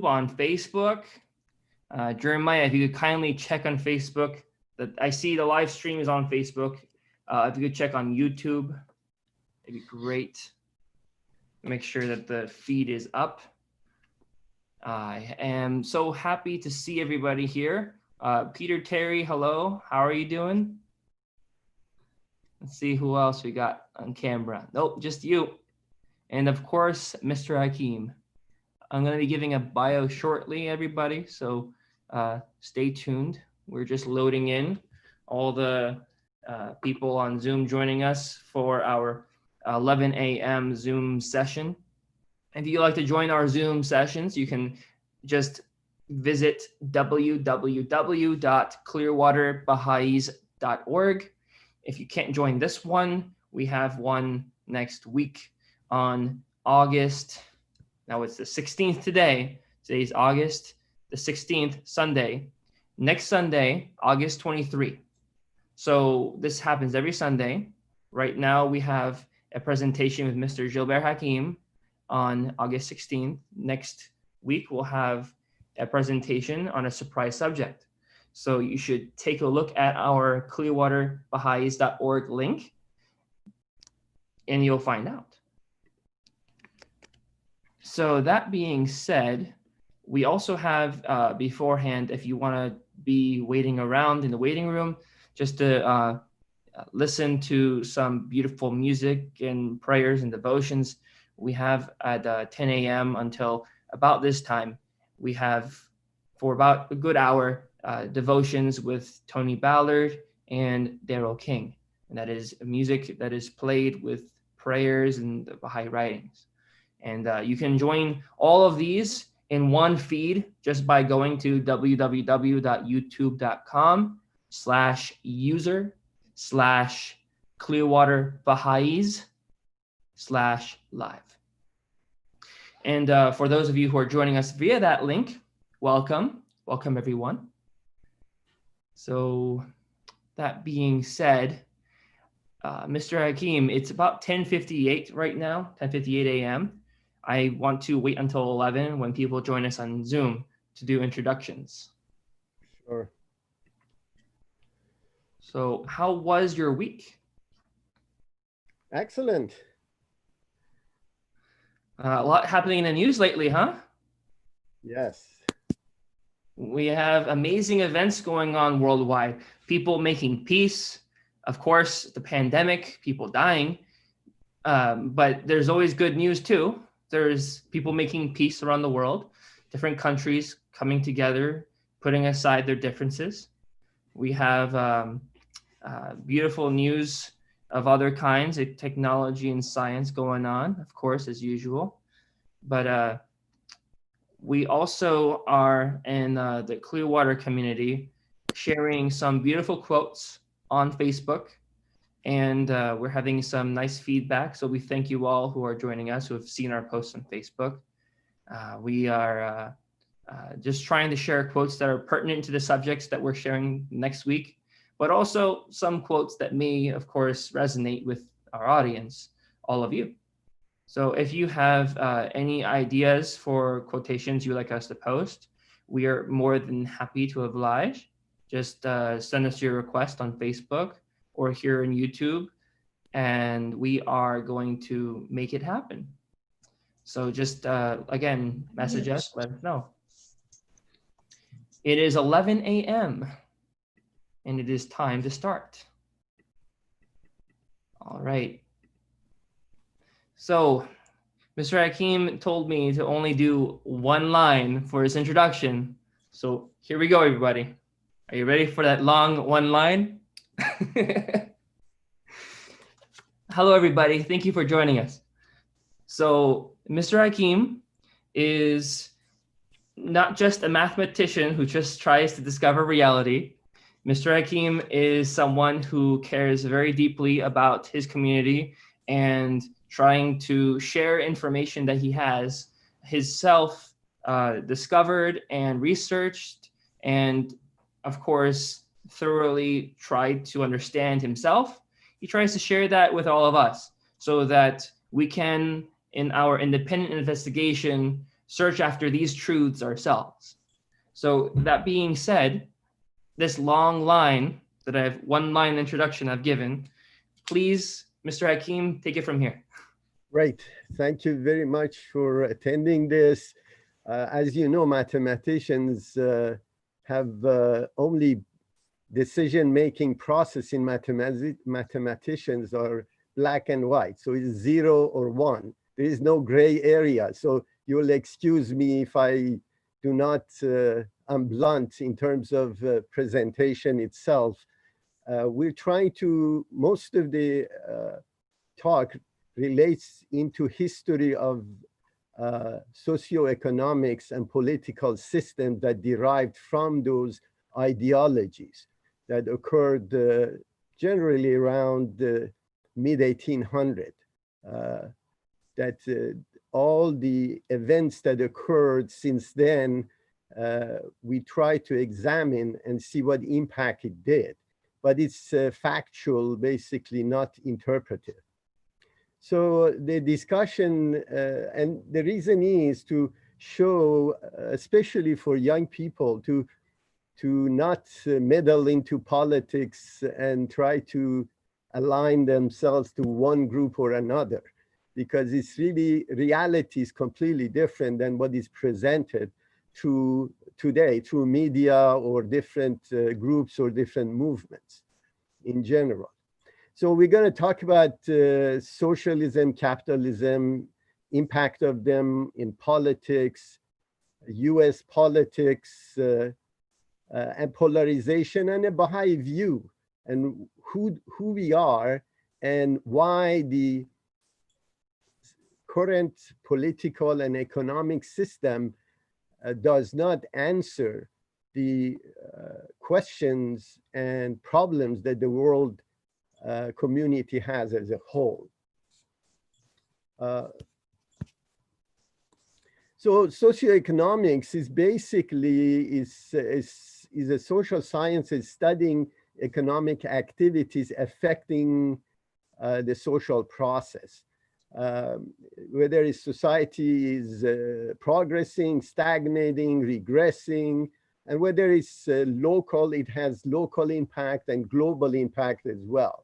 on Facebook. Jeremiah, if you could kindly check on Facebook. That I see the live stream is on Facebook. If you could check on YouTube, it'd be great. Make sure that the feed is up. I am so happy to see everybody here. Peter Terry, hello. How are you doing? Let's see who else we got on camera. Nope, just you. And of course, Mr. Hakeem. I'm going to be giving a bio shortly, everybody. So stay tuned. We're just loading in all the people on Zoom joining us for our 11 a.m. Zoom session. If you'd like to join our Zoom sessions, you can just visit www.clearwaterbahais.org. If you can't join this one, we have one next week on August. Now it's the 16th today. Today's August the 16th, Sunday. Next Sunday, August 23. So this happens every Sunday. Right now we have a presentation with Mr. Gilbert Hakim on August 16th. Next week, we'll have a presentation on a surprise subject. So you should take a look at our clearwaterbahais.org link and you'll find out. So that being said, we also have beforehand, if you want to be waiting around in the waiting room, just to listen to some beautiful music and prayers and devotions, we have at 10 a.m. until about this time, we have for about a good hour devotions with Tony Ballard and Daryl King. And that is music that is played with prayers and the Baha'i writings. And you can join all of these in one feed just by going to www.youtube.com/user/ClearwaterBahais/live. And for those of you who are joining us via that link, welcome everyone. So that being said, Mr. Hakim, it's about 10:58 right now, 10:58 a.m. I want to wait until 11 when people join us on Zoom to do introductions. Sure. So how was your week? Excellent. A lot happening in the news lately, huh? Yes. We have amazing events going on worldwide. People making peace. Of course, the pandemic, people dying. But there's always good news too. There's people making peace around the world, different countries coming together, putting aside their differences. We have beautiful news of other kinds of technology and science going on, of course, as usual. But we also are in the Clearwater community sharing some beautiful quotes on Facebook. And we're having some nice feedback. So we thank you all who are joining us, who have seen our posts on Facebook. We are just trying to share quotes that are pertinent to the subjects that we're sharing next week, but also some quotes that may, of course, resonate with our audience, all of you. So if you have any ideas for quotations you'd like us to post, we are more than happy to oblige. Just send us your request on Facebook or here in YouTube, and we are going to make it happen. So just, again, message us, let us know. It is 11 a.m. and it is time to start. All right. So Mr. Hakim told me to only do one line for his introduction. So here we go, everybody. Are you ready for that long one line? Hello, everybody. Thank you for joining us. So Mr. Hakim is not just a mathematician who just tries to discover reality. Mr. Hakim is someone who cares very deeply about his community and trying to share information that he has himself discovered and researched, and of course, thoroughly tried to understand himself. He tries to share that with all of us so that we can, in our independent investigation, search after these truths ourselves. So that being said, this long line that I've one line introduction I've given, please, Mr. Hakim, take it from here. Great. Thank you very much for attending this. As you know, mathematicians have only decision-making process in mathematicians are black and white. So it's 0 or 1. There is no gray area. So you'll excuse me if I do not, I'm blunt in terms of presentation itself. We're trying to, most of the talk relates into history of socioeconomics and political systems that derived from those ideologies that occurred generally around the mid-1800s. That all the events that occurred since then, we try to examine and see what impact it did. But it's factual, basically not interpretive. So the discussion, and the reason is to show, especially for young people, to not meddle into politics and try to align themselves to one group or another, because it's really, reality is completely different than what is presented through today, through media or different groups or different movements in general. So we're going to talk about socialism, capitalism, impact of them in politics, US politics, and polarization, and a Baha'i view, and who we are and why the current political and economic system does not answer the questions and problems that the world community has as a whole. So socioeconomics is basically is a social science studying economic activities affecting the social process. Whether a society is progressing, stagnating, regressing, and whether it's local, it has local impact and global impact as well.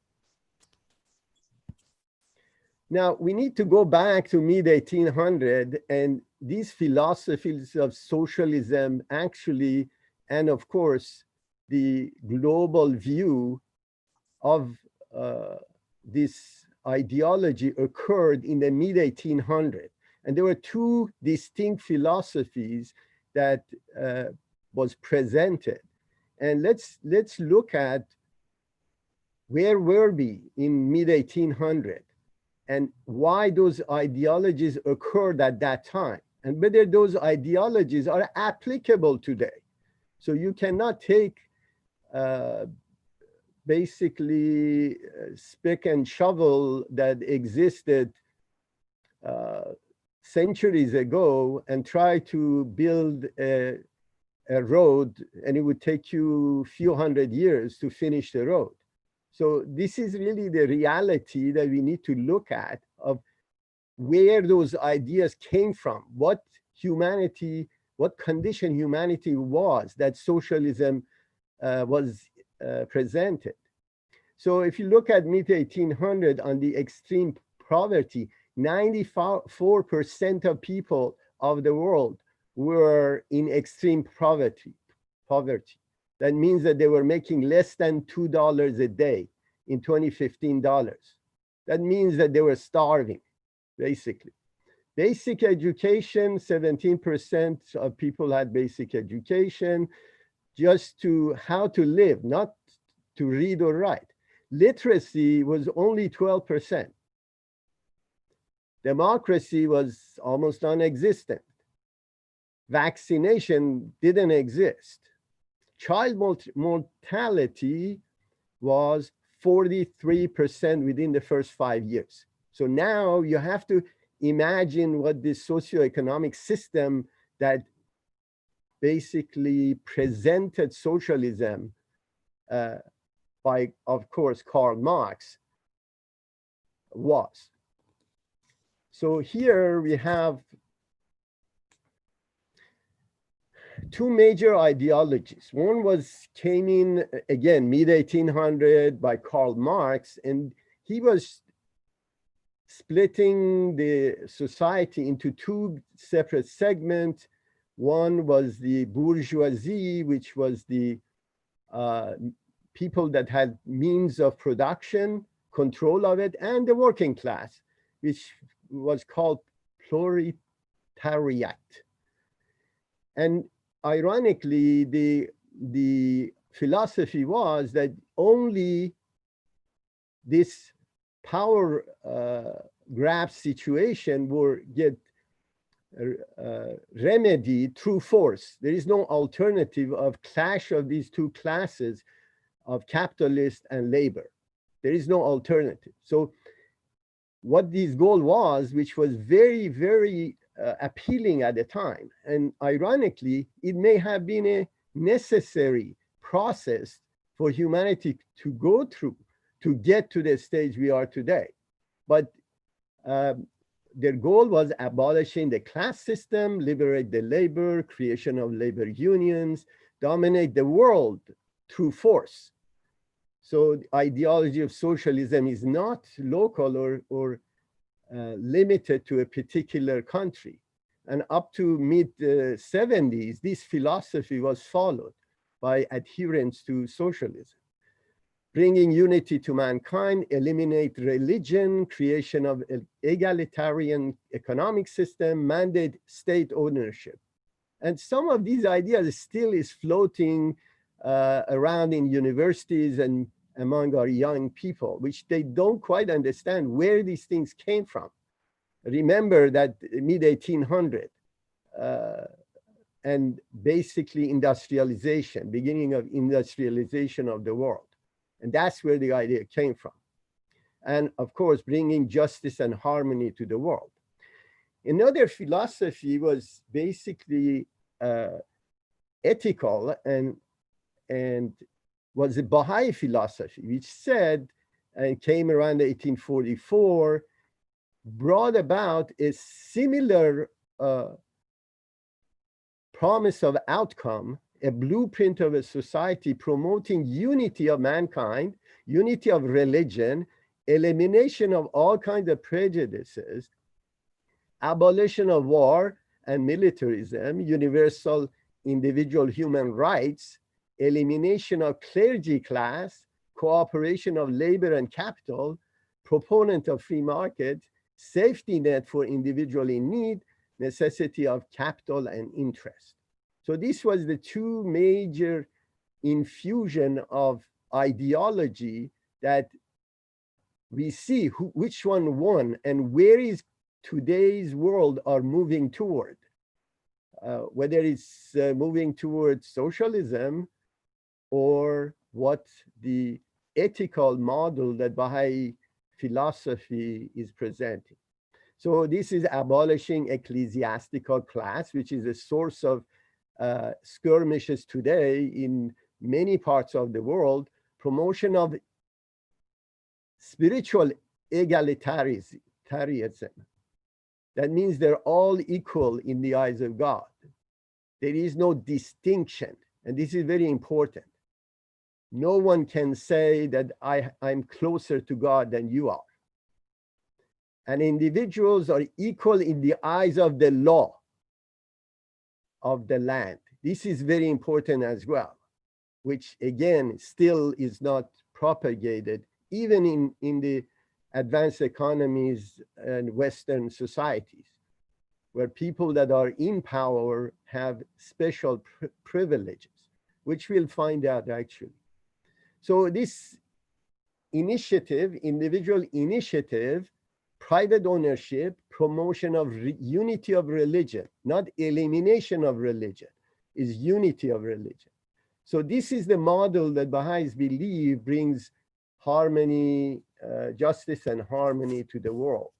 Now, we need to go back to mid-1800, and these philosophies of socialism actually, and of course, the global view of this ideology occurred in the mid-1800s. And there were two distinct philosophies that was presented. And let's look at where were we in mid-1800s and why those ideologies occurred at that time, and whether those ideologies are applicable today. So you cannot take basically spick and shovel that existed centuries ago and try to build a road, and it would take you a few hundred years to finish the road. So this is really the reality that we need to look at of where those ideas came from, what humanity, what condition humanity was that socialism was presented. So if you look at mid-1800 on the extreme poverty, 94% of people of the world were in extreme poverty. That means that they were making less than $2 a day in 2015 dollars. That means that they were starving, basically. Basic education, 17% of people had basic education, just to how to live, not to read or write. Literacy was only 12%. Democracy was almost non-existent. Vaccination didn't exist. Child mortality was 43% within the first 5 years. So now you have to imagine what this socioeconomic system that basically presented socialism by, of course, Karl Marx was. So here we have two major ideologies. One came in, again, mid-1800 by Karl Marx, and he was splitting the society into two separate segments. One was the bourgeoisie, which was the people that had means of production, control of it, and the working class, which was called proletariat. And ironically, the philosophy was that only this power grab situation will get remedied through force. There is no alternative of clash of these two classes of capitalist and labor. There is no alternative. So what this goal was, which was very, very appealing at the time, and ironically, it may have been a necessary process for humanity to go through to get to the stage we are today. But their goal was abolishing the class system, liberate the labor, creation of labor unions, dominate the world through force. So the ideology of socialism is not local or limited to a particular country. And up to mid-70s, this philosophy was followed by adherents to socialism. Bringing unity to mankind, eliminate religion, creation of an egalitarian economic system, mandate state ownership. And some of these ideas still is floating around in universities and among our young people, which they don't quite understand where these things came from. Remember that mid-1800 and basically industrialization, beginning of industrialization of the world. And that's where the idea came from. And of course, bringing justice and harmony to the world. Another philosophy was basically ethical and was the Baha'i philosophy, which said, and came around 1844, brought about a similar promise of outcome, a blueprint of a society promoting unity of mankind, unity of religion, elimination of all kinds of prejudices, abolition of war and militarism, universal individual human rights, elimination of clergy class, cooperation of labor and capital, proponent of free market, safety net for individual in need, necessity of capital and interest. So this was the two major infusion of ideology that we see which one won and where is today's world are moving toward. Whether it's moving towards socialism or what the ethical model that Baha'i philosophy is presenting. So this is abolishing ecclesiastical class, which is a source of skirmishes today in many parts of the world, promotion of spiritual egalitarianism. That means they're all equal in the eyes of God. There is no distinction, and this is very important. No one can say that I'm closer to God than you are. And individuals are equal in the eyes of the law of the land. This is very important as well, which again, still is not propagated even in the advanced economies and Western societies, where people that are in power have special privileges, which we'll find out actually. So this initiative, individual initiative, private ownership, promotion of unity of religion, not elimination of religion, is unity of religion. So this is the model that Baha'is believe brings harmony, justice and harmony to the world.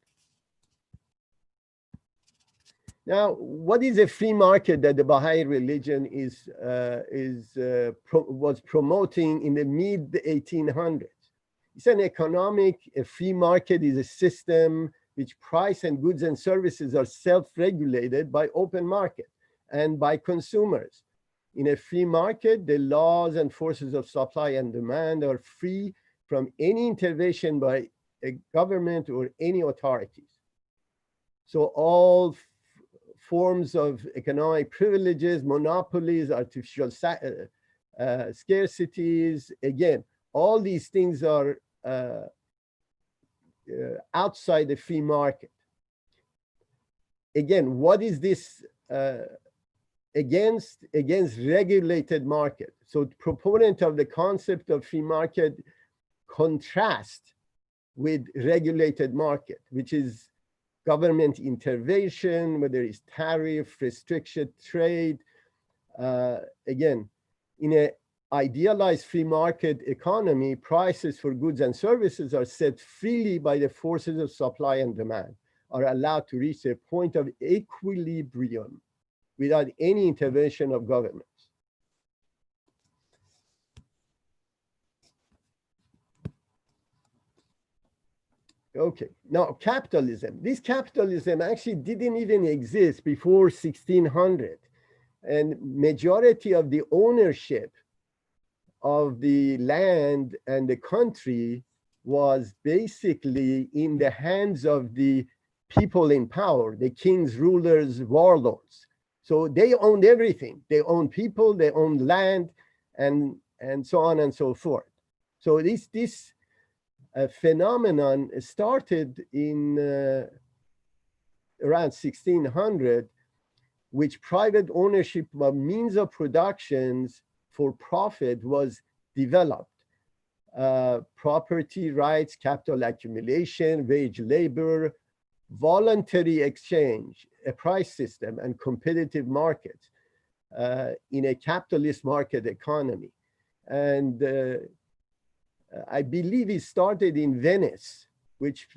Now, what is a free market that the Baha'i religion was promoting in the mid-1800s? It's an a free market is a system which price and goods and services are self-regulated by open market and by consumers. In a free market, the laws and forces of supply and demand are free from any intervention by a government or any authorities. So all forms of economic privileges, monopolies, artificial scarcities, again, all these things are outside the free market. Again, what is this against regulated market? So proponent of the concept of free market contrast with regulated market, which is government intervention, whether it's tariff, restriction, trade. Again, in an idealized free market economy, prices for goods and services are set freely by the forces of supply and demand, are allowed to reach a point of equilibrium without any intervention of governments. Okay, now capitalism. This capitalism actually didn't even exist before 1600. And majority of the ownership of the land and the country was basically in the hands of the people in power, the kings, rulers, warlords. So they owned everything. They owned people, they owned land, and so on and so forth. So this phenomenon started in around 1600, which private ownership of means of productions for profit was developed. Property rights, capital accumulation, wage labor, voluntary exchange, a price system, and competitive markets in a capitalist market economy. And I believe it started in Venice, which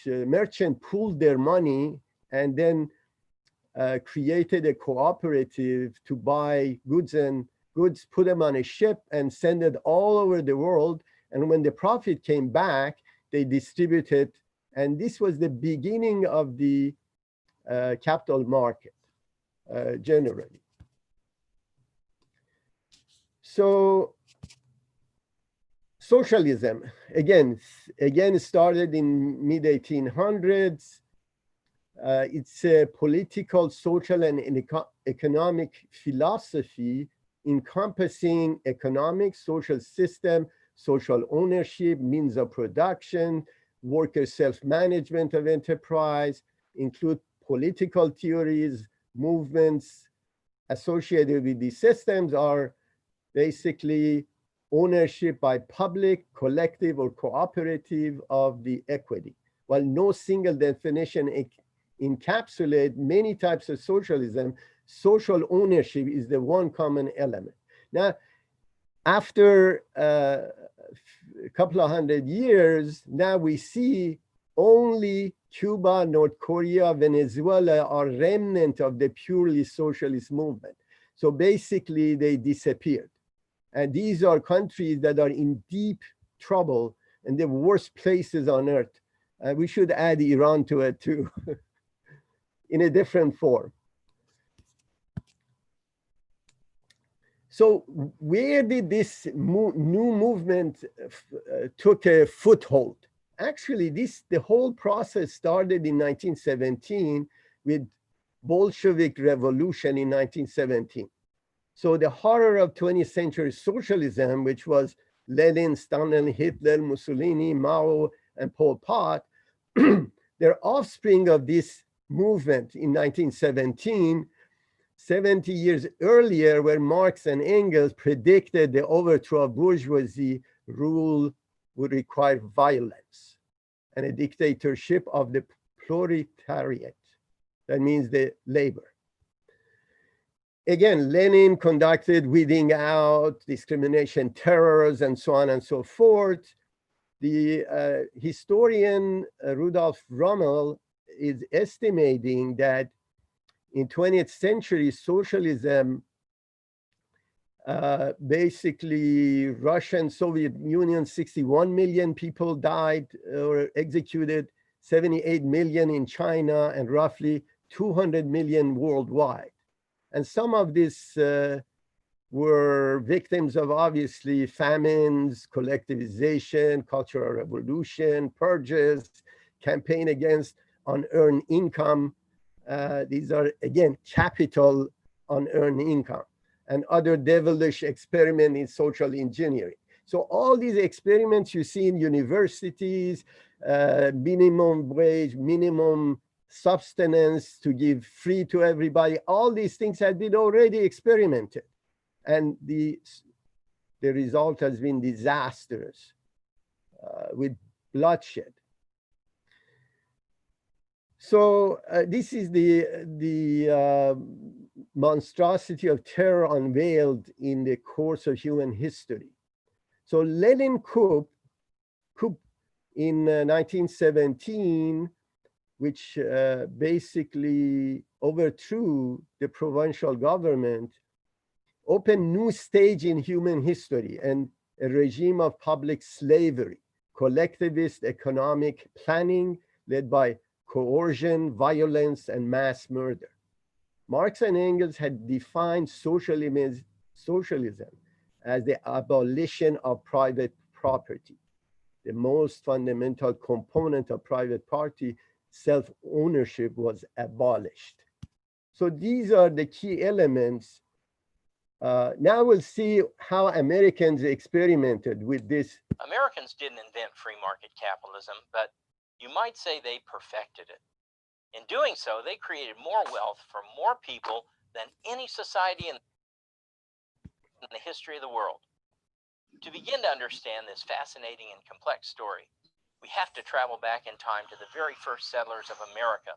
merchants pooled their money and then created a cooperative to buy goods, put them on a ship and send it all over the world. And when the profit came back, they distributed. And this was the beginning of the capital market, generally. So socialism, again started in mid-1800s. It's a political, social, and economic philosophy encompassing economic, social system, social ownership, means of production, worker self-management of enterprise, include political theories, movements associated with these systems are basically ownership by public, collective, or cooperative of the equity. While no single definition encapsulates many types of socialism, social ownership is the one common element. Now, after a couple of hundred years, now we see only Cuba, North Korea, Venezuela are remnant of the purely socialist movement. So basically they disappeared. And these are countries that are in deep trouble and the worst places on earth. We should add Iran to it too, in a different form. So where did this new movement took a foothold? Actually, the whole process started in 1917 with Bolshevik revolution in 1917. So the horror of 20th century socialism, which was Lenin, Stalin, Hitler, Mussolini, Mao, and Pol Pot, they're offspring of this movement in 1917, 70 years earlier, where Marx and Engels predicted the overthrow of bourgeoisie rule would require violence and a dictatorship of the proletariat. That means the labor. Again, Lenin conducted weeding out, discrimination, terrors, and so on and so forth. The historian Rudolf Rommel is estimating that in 20th century socialism, basically Russia and Soviet Union, 61 million people died or executed, 78 million in China, and roughly 200 million worldwide. And some of this were victims of obviously famines, collectivization, cultural revolution, purges, campaign against unearned income. These are, again, capital unearned income, and other devilish experiment in social engineering. So all these experiments you see in universities, minimum wage, minimum subsistence to give free to everybody, all these things had been already experimented. And the result has been disastrous with bloodshed. So this is the monstrosity of terror unveiled in the course of human history. So Lenin coup in 1917, which basically overthrew the provincial government, opened new stage in human history and a regime of public slavery, collectivist economic planning led by coercion, violence, and mass murder. Marx and Engels had defined socialism as the abolition of private property. The most fundamental component of private property, self-ownership, was abolished. So these are the key elements. Now we'll see how Americans experimented with this. Americans didn't invent free market capitalism, but you might say they perfected it. In doing so, they created more wealth for more people than any society in the history of the world. To begin to understand this fascinating and complex story, we have to travel back in time to the very first settlers of America.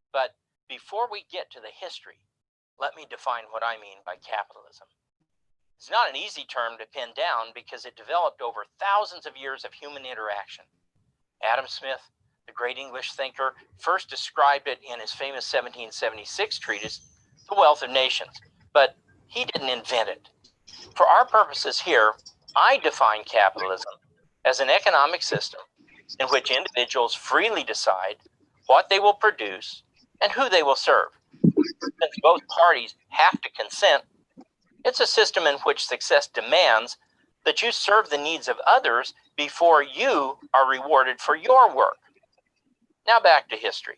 But before we get to the history, let me define what I mean by capitalism. It's not an easy term to pin down because it developed over thousands of years of human interaction. Adam Smith, the great English thinker, first described it in his famous 1776 treatise, The Wealth of Nations, but he didn't invent it. For our purposes here, I define capitalism as an economic system in which individuals freely decide what they will produce and who they will serve. Since both parties have to consent, it's a system in which success demands that you serve the needs of others before you are rewarded for your work. Now back to history.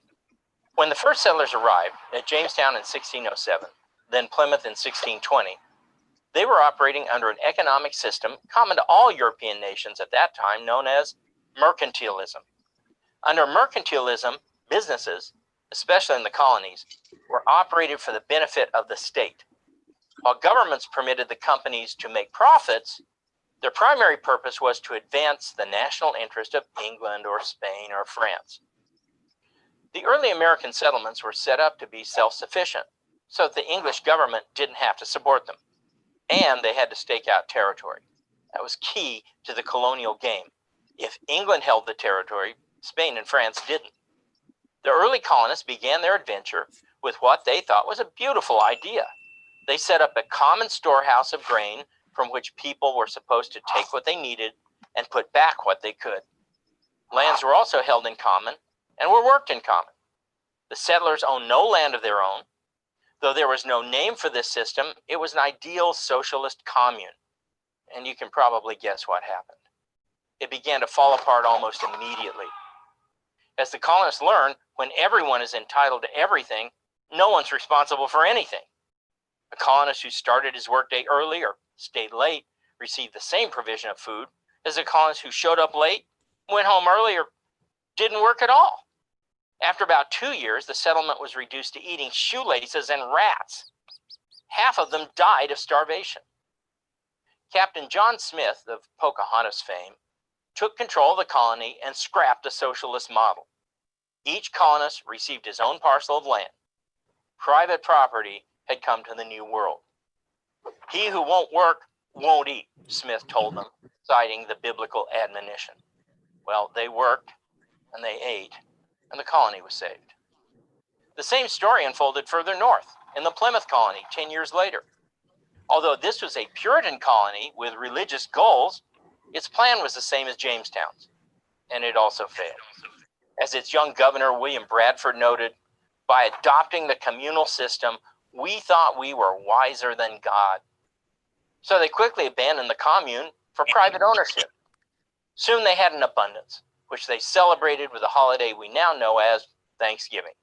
When the first settlers arrived at Jamestown in 1607, then Plymouth in 1620, they were operating under an economic system common to all European nations at that time, known as mercantilism. Under mercantilism, businesses, especially in the colonies, were operated for the benefit of the state. While governments permitted the companies to make profits, their primary purpose was to advance the national interest of England or Spain or France. The early American settlements were set up to be self-sufficient, so that the English government didn't have to support them, and they had to stake out territory. That was key to the colonial game. If England held the territory, Spain and France didn't. The early colonists began their adventure with what they thought was a beautiful idea. They set up a common storehouse of grain from which people were supposed to take what they needed and put back what they could. Lands were also held in common and were worked in common. The settlers owned no land of their own. Though there was no name for this system, it was an ideal socialist commune. And you can probably guess what happened. It began to fall apart almost immediately. As the colonists learned, when everyone is entitled to everything, no one's responsible for anything. A colonist who started his workday early or stayed late received the same provision of food as a colonist who showed up late, went home early, or didn't work at all. After about 2 years, the settlement was reduced to eating shoelaces and rats. Half of them died of starvation. Captain John Smith, of Pocahontas fame, took control of the colony and scrapped the socialist model. Each colonist received his own parcel of land. Private property had come to the New World. He who won't work won't eat, Smith told them, citing the biblical admonition. Well, they worked and they ate, and the colony was saved. The same story unfolded further north, in the Plymouth colony 10 years later. Although this was a Puritan colony with religious goals, its plan was the same as Jamestown's, and it also failed. As its young governor, William Bradford, noted, by adopting the communal system, we thought we were wiser than God. So they quickly abandoned the commune for private ownership. Soon they had an abundance, which they celebrated with a holiday we now know as Thanksgiving.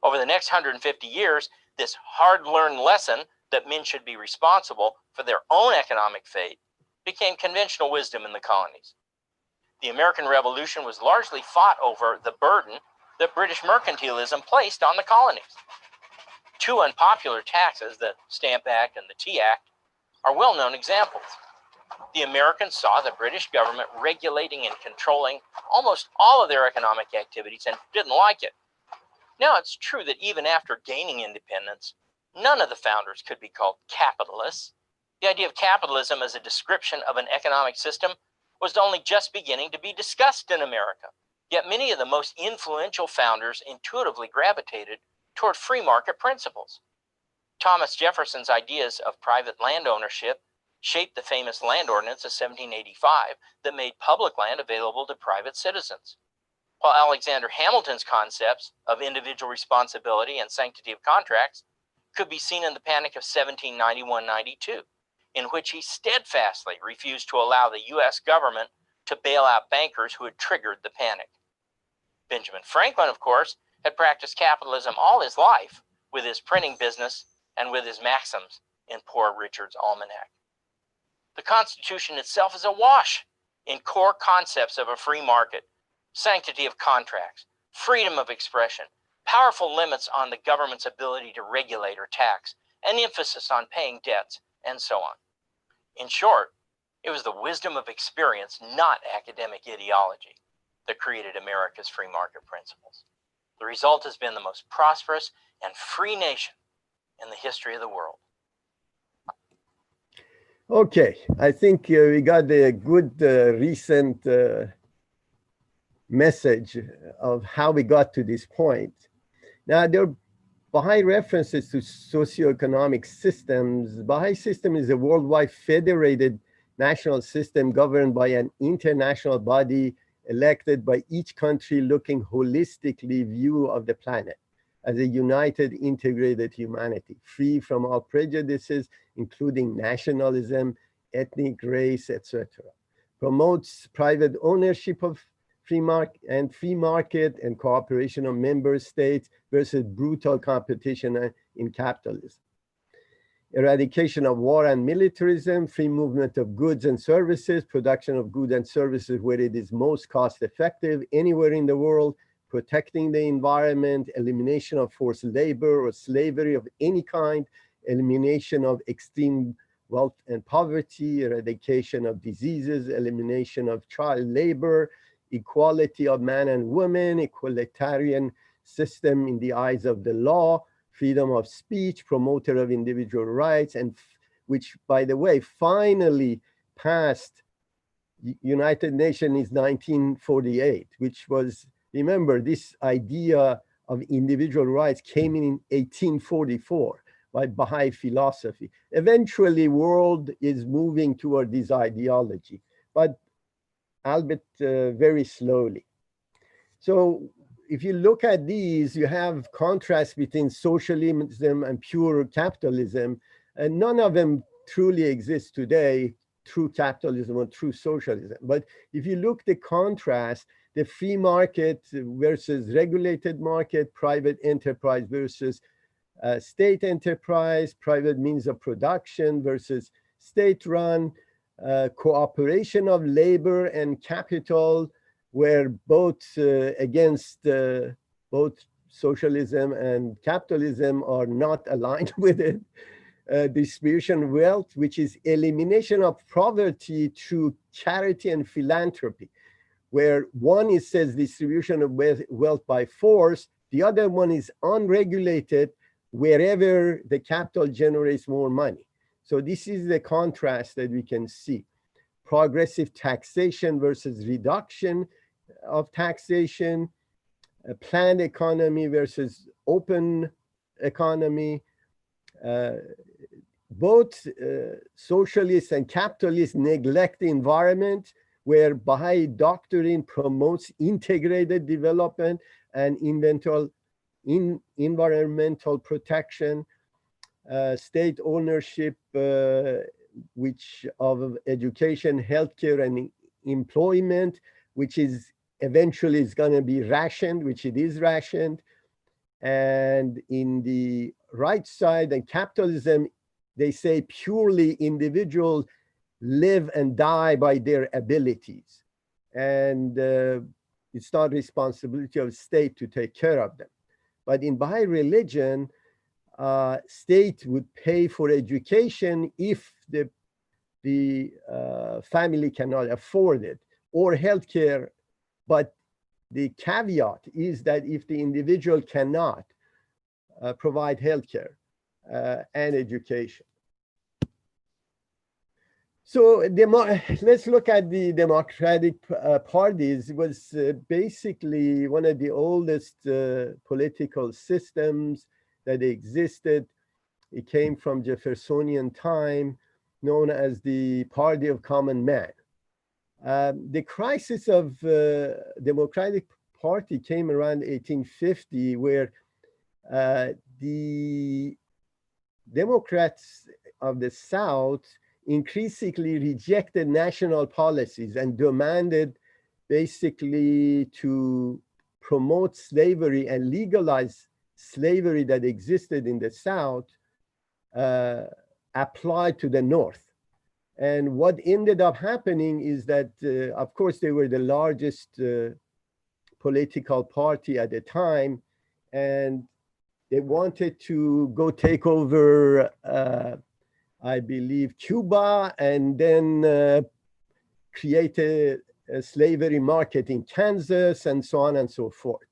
Over the next 150 years, this hard-learned lesson that men should be responsible for their own economic fate became conventional wisdom in the colonies. The American Revolution was largely fought over the burden that British mercantilism placed on the colonies. Two unpopular taxes, the Stamp Act and the Tea Act, are well-known examples. The Americans saw the British government regulating and controlling almost all of their economic activities and didn't like it. Now, it's true that even after gaining independence, none of the founders could be called capitalists. The idea of capitalism as a description of an economic system was only just beginning to be discussed in America. Yet many of the most influential founders intuitively gravitated toward free market principles. Thomas Jefferson's ideas of private land ownership shaped the famous Land Ordinance of 1785 that made public land available to private citizens, while Alexander Hamilton's concepts of individual responsibility and sanctity of contracts could be seen in the Panic of 1791-92, in which he steadfastly refused to allow the U.S. government to bail out bankers who had triggered the panic. Benjamin Franklin, of course, had practiced capitalism all his life with his printing business and with his maxims in Poor Richard's Almanac. The Constitution itself is awash in core concepts of a free market, sanctity of contracts, freedom of expression, powerful limits on the government's ability to regulate or tax, an emphasis on paying debts, and so on. In short, it was the wisdom of experience, not academic ideology, that created America's free market principles. The result has been the most prosperous and free nation in the history of the world. Okay, I think we got a good recent message of how we got to this point. Now, there are Baha'i references to socioeconomic systems. Baha'i system is a worldwide federated national system governed by an international body elected by each country looking holistically view of the planet as a united, integrated humanity, free from all prejudices, including nationalism, ethnic, race, etc. Promotes private ownership of free market and cooperation of member states versus brutal competition in capitalism. Eradication of war and militarism, free movement of goods and services, production of goods and services where it is most cost effective anywhere in the world, protecting the environment, elimination of forced labor or slavery of any kind, elimination of extreme wealth and poverty, eradication of diseases, elimination of child labor, equality of man and woman, equalitarian system in the eyes of the law, freedom of speech, promoter of individual rights, and which, by the way, finally passed United Nations in 1948, which was, remember, this idea of individual rights came in 1844 by Baha'i philosophy. Eventually, world is moving toward this ideology, but albeit very slowly. So if you look at these, you have contrast between socialism and pure capitalism, and none of them truly exist today, true capitalism or true socialism. But if you look at the contrast, the free market versus regulated market, private enterprise versus state enterprise, private means of production versus state-run, cooperation of labor and capital, where both against both socialism and capitalism are not aligned with it. Distribution of wealth, which is elimination of poverty through charity and philanthropy, where one is says distribution of wealth by force, the other one is unregulated wherever the capital generates more money. So this is the contrast that we can see. Progressive taxation versus reduction of taxation, a planned economy versus open economy. Both socialists and capitalists neglect the environment, where Baha'i doctrine promotes integrated development and environmental protection, state ownership which of education, healthcare, and employment, which is eventually is going to be rationed, which it is rationed. And in the right side, and capitalism, they say purely individuals live and die by their abilities. And it's not responsibility of state to take care of them. But in Baha'i religion, state would pay for education if the family cannot afford it, or healthcare. But the caveat is that if the individual cannot provide healthcare and education. So let's look at the democratic parties. It was basically one of the oldest political systems that existed. It came from Jeffersonian time, known as the Party of Common Man. The crisis of Democratic Party came around 1850, where the Democrats of the South increasingly rejected national policies and demanded basically to promote slavery and legalize slavery that existed in the South applied to the North. And what ended up happening is that, of course, they were the largest political party at the time, and they wanted to go take over I believe, Cuba, and then create a slavery market in Kansas, and so on and so forth.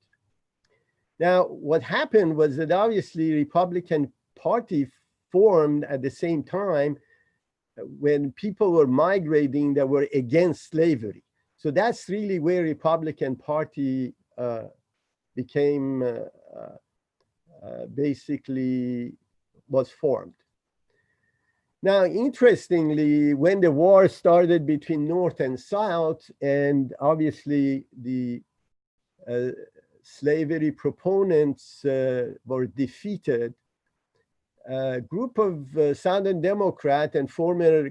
Now, what happened was that obviously Republican Party formed at the same time when people were migrating that were against slavery. So that's really where Republican Party became basically was formed. Now, interestingly, when the war started between North and South, and obviously the slavery proponents were defeated, a group of Southern Democrat and former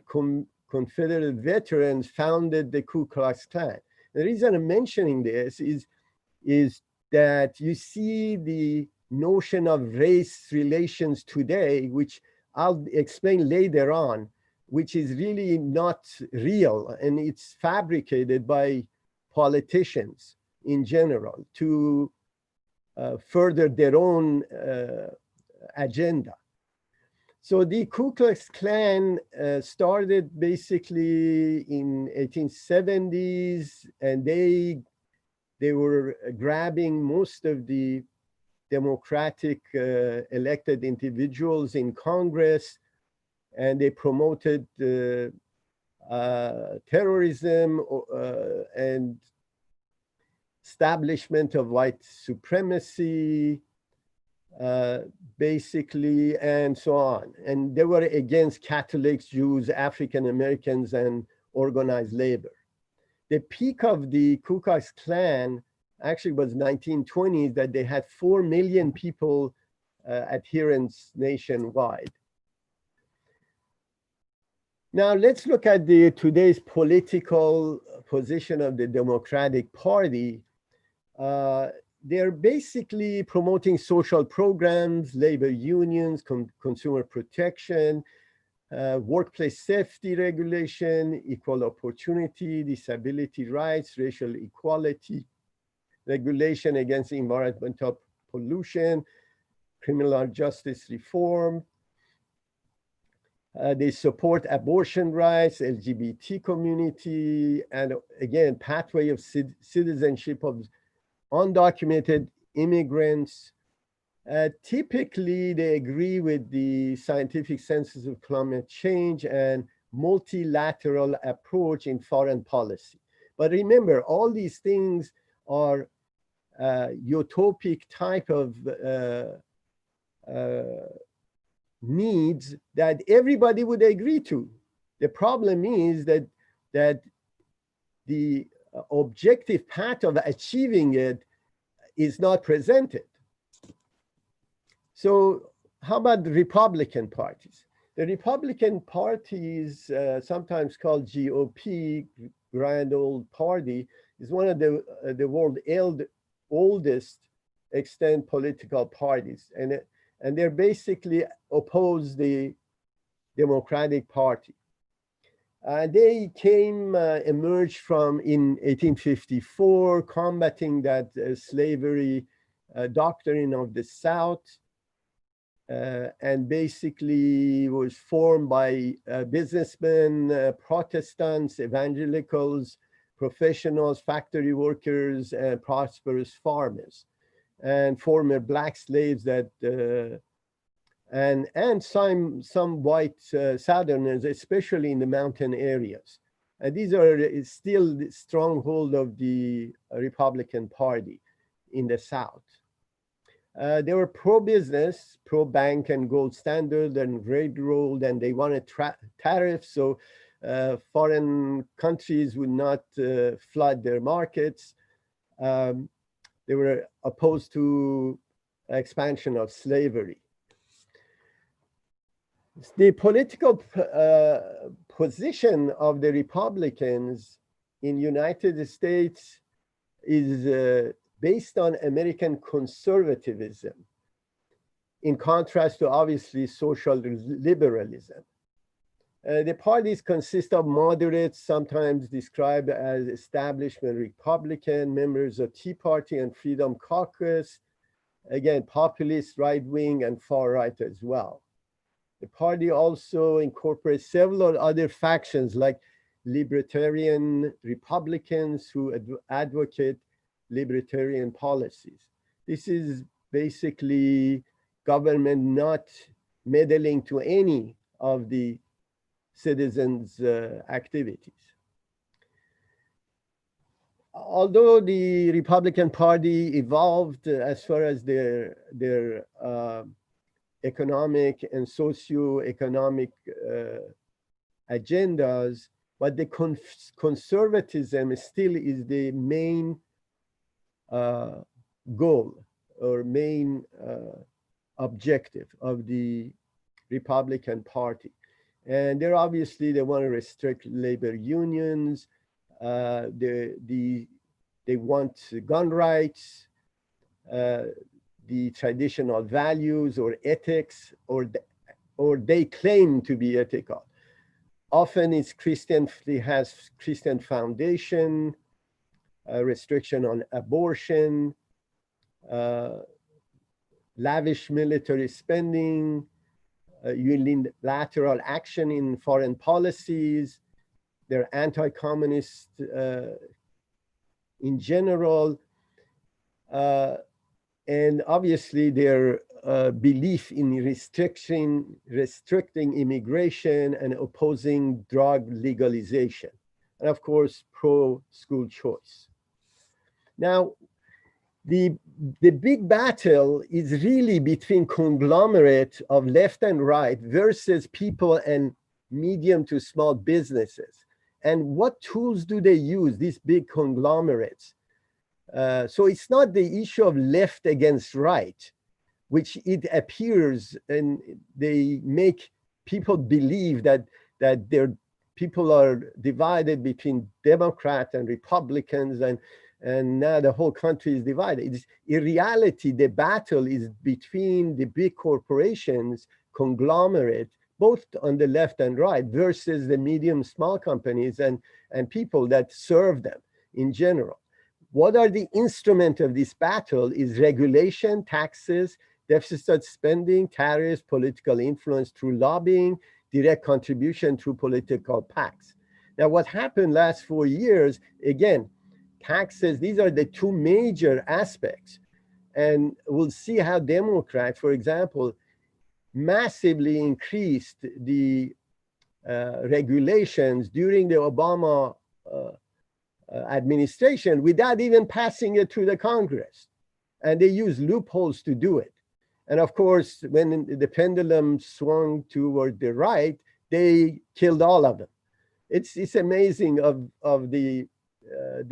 Confederate veterans founded the Ku Klux Klan. The reason I'm mentioning this is that you see the notion of race relations today, which I'll explain later on, which is really not real, and it's fabricated by politicians in general to further their own agenda. So the Ku Klux Klan started basically in 1870s, and they were grabbing most of the Democratic elected individuals in Congress, and they promoted terrorism and establishment of white supremacy, basically, and so on. And they were against Catholics, Jews, African Americans, and organized labor. The peak of the Ku Klux Klan actually was 1920s, that they had 4 million people adherents nationwide. Now let's look at today's political position of the Democratic Party. They're basically promoting social programs, labor unions, consumer protection, workplace safety regulation, equal opportunity, disability rights, racial equality, regulation against environmental pollution, criminal justice reform. They support abortion rights, LGBT community, and again, pathway of citizenship of undocumented immigrants. Typically, they agree with the scientific census of climate change and multilateral approach in foreign policy. But remember, all these things are utopic type of needs that everybody would agree to. The problem is that the objective path of achieving it is not presented. So how about the Republican parties? The Republican Party is sometimes called GOP, Grand Old Party, is one of the world's oldest extant political parties. And they're basically oppose the Democratic Party. They emerged from in 1854, combating that slavery doctrine of the South, and basically was formed by businessmen, Protestants, evangelicals, professionals, factory workers, and prosperous farmers, and former black slaves that and some white Southerners, especially in the mountain areas. And these are still the stronghold of the Republican Party in the South. They were pro-business, pro-bank and gold standard and railroad, and they wanted tariffs so foreign countries would not flood their markets. They were opposed to expansion of slavery. The political position of the Republicans in United States is based on American conservatism, in contrast to obviously social liberalism. The parties consist of moderates, sometimes described as establishment Republican, members of Tea Party and Freedom Caucus, again, populist, right-wing, and far-right as well. The party also incorporates several other factions like libertarian Republicans who advocate libertarian policies. This is basically government not meddling to any of the citizens' activities. Although the Republican Party evolved as far as their economic and socioeconomic agendas, but the conservatism still is the main goal or main objective of the Republican Party. And they're obviously, they want to restrict labor unions, they want gun rights, the traditional values or ethics, or they claim to be ethical. Often it's Christian, it has Christian foundation, restriction on abortion, lavish military spending, unilateral action in foreign policies. They're anti-communist in general. And obviously their belief in restricting immigration and opposing drug legalization. And of course, pro-school choice. Now, the big battle is really between conglomerate of left and right versus people and medium to small businesses. And what tools do they use, these big conglomerates? So it's not the issue of left against right, which it appears, and they make people believe that people are divided between Democrats and Republicans, and now the whole country is divided. In reality, the battle is between the big corporations, conglomerate, both on the left and right, versus the medium, small companies and people that serve them in general. What are the instruments of this battle is regulation, taxes, deficit spending, tariffs, political influence through lobbying, direct contribution through political PACs. Now, what happened last 4 years, again, taxes, these are the two major aspects. And we'll see how Democrats, for example, massively increased the regulations during the Obama administration without even passing it through the Congress. And they use loopholes to do it. And of course, when the pendulum swung toward the right, they killed all of them. It's amazing of the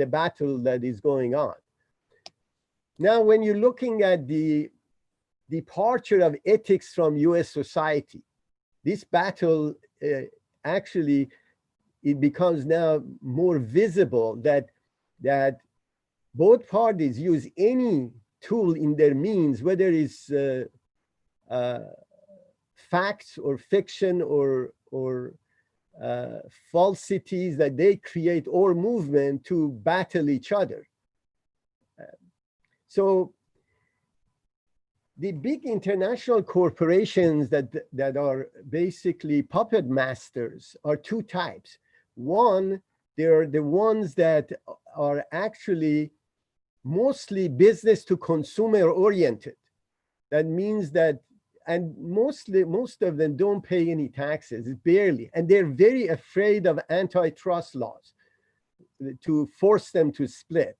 battle that is going on. Now, when you're looking at the departure of ethics from US society, this battle actually, it becomes now more visible that both parties use any tool in their means, whether it's facts or fiction or falsities that they create, or movement, to battle each other. So the big international corporations that are basically puppet masters are two types. One, they're the ones that are actually mostly business to consumer oriented. That means that, and most of them don't pay any taxes, barely, and they're very afraid of antitrust laws to force them to split,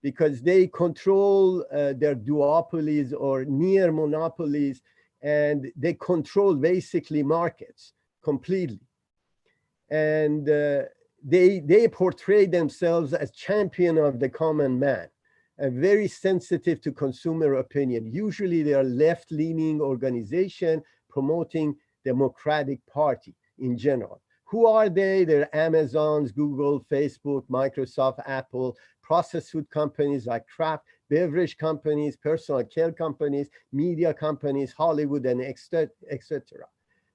because they control their duopolies or near monopolies, and they control basically markets completely. And they portray themselves as champion of the common man, and very sensitive to consumer opinion. Usually they are left-leaning organization promoting Democratic Party in general. Who are they? They're Amazons, Google, Facebook, Microsoft, Apple, processed food companies like Kraft, beverage companies, personal care companies, media companies, Hollywood, and etc.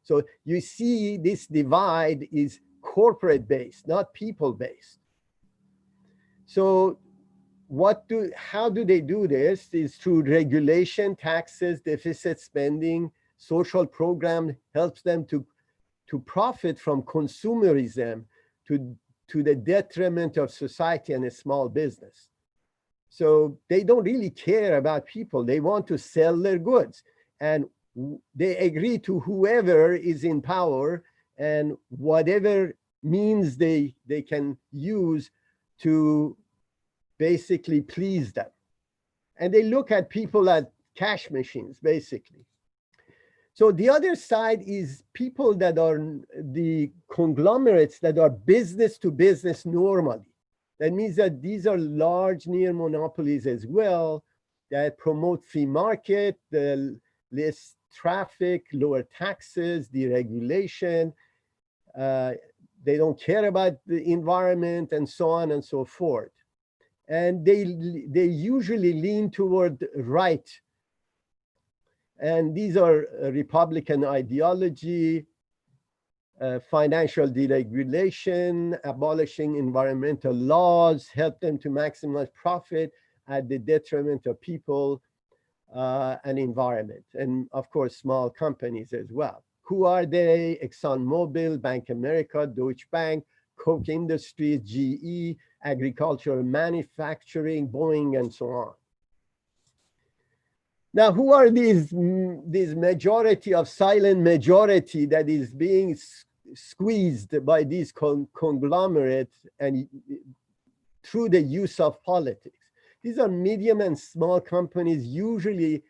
So you see this divide is corporate-based, not people-based. So how do they do this? Is through regulation, taxes, deficit spending, social program helps them to profit from consumerism to the detriment of society and a small business. So they don't really care about people. They want to sell their goods, and they agree to whoever is in power and whatever means they can use to basically please them. And they look at people as cash machines, basically. So the other side is people that are the conglomerates that are business to business normally. That means that these are large near monopolies as well that promote free market, the less traffic, lower taxes, deregulation. They don't care about the environment, and so on and so forth. And they usually lean toward right. And these are Republican ideology, financial deregulation, abolishing environmental laws, help them to maximize profit at the detriment of people and environment. And of course, small companies as well. Who are they? ExxonMobil, Bank America, Deutsche Bank, Coke Industries, GE, agricultural manufacturing, Boeing, and so on. Now, who are these majority of silent majority that is being squeezed by these conglomerates and through the use of politics? These are medium and small companies, usually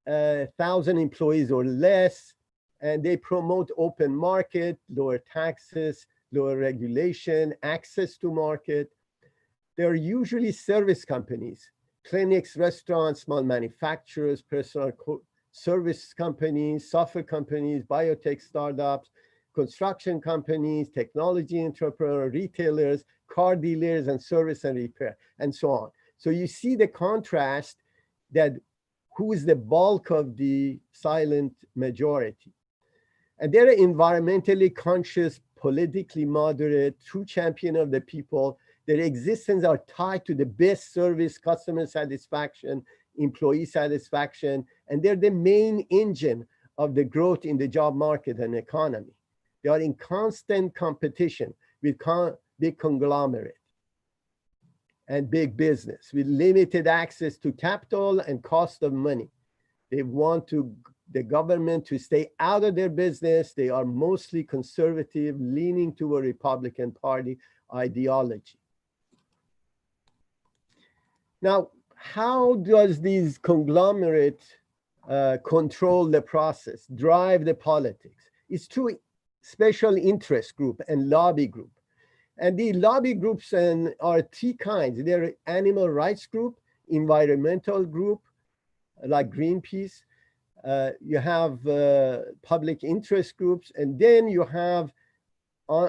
1,000 employees or less, and they promote open market, lower taxes, lower regulation, access to market. They're usually service companies, clinics, restaurants, small manufacturers, personal service companies, software companies, biotech startups, construction companies, technology entrepreneurs, retailers, car dealers, and service and repair, and so on. So you see the contrast that who is the bulk of the silent majority. And they're environmentally conscious, politically moderate, true champion of the people. Their existence are tied to the best service, customer satisfaction, employee satisfaction, and they're the main engine of the growth in the job market and economy. They are in constant competition with big conglomerate and big business with limited access to capital and cost of money. They want the government to stay out of their business. They are mostly conservative, leaning toward Republican Party ideology. Now, how does these conglomerate control the process, drive the politics? It's through special interest group and lobby group. And the lobby groups are three kinds. They're animal rights group, environmental group, like Greenpeace, you have public interest groups, and then you have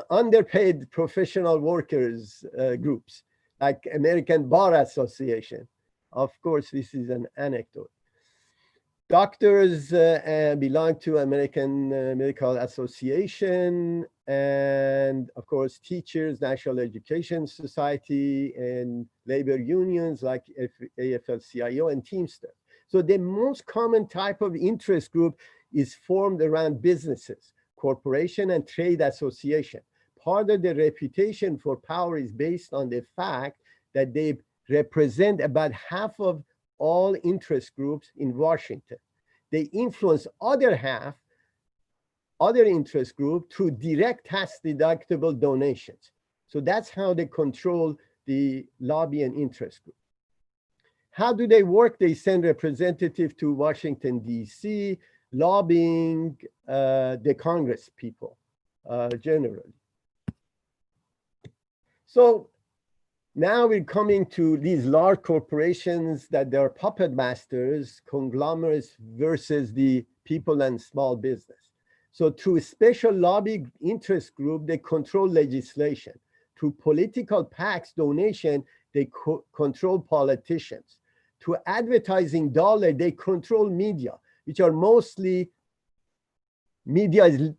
underpaid professional workers groups, like American Bar Association. Of course, this is an anecdote. Doctors belong to American Medical Association, and of course, teachers, National Education Society, and labor unions like AFL-CIO and Teamsters. So the most common type of interest group is formed around businesses, corporation, and trade association. Part of the reputation for power is based on the fact that they represent about half of all interest groups in Washington. They influence other interest group through direct tax-deductible donations. So that's how they control the lobby and interest group. How do they work? They send representatives to Washington, D.C., lobbying the Congress people generally. So now we're coming to these large corporations that they're puppet masters, conglomerates versus the people and small business. So through a special lobby interest group, they control legislation. Through political PACs donation, they control politicians. Through advertising dollar, they control media, which are mostly media is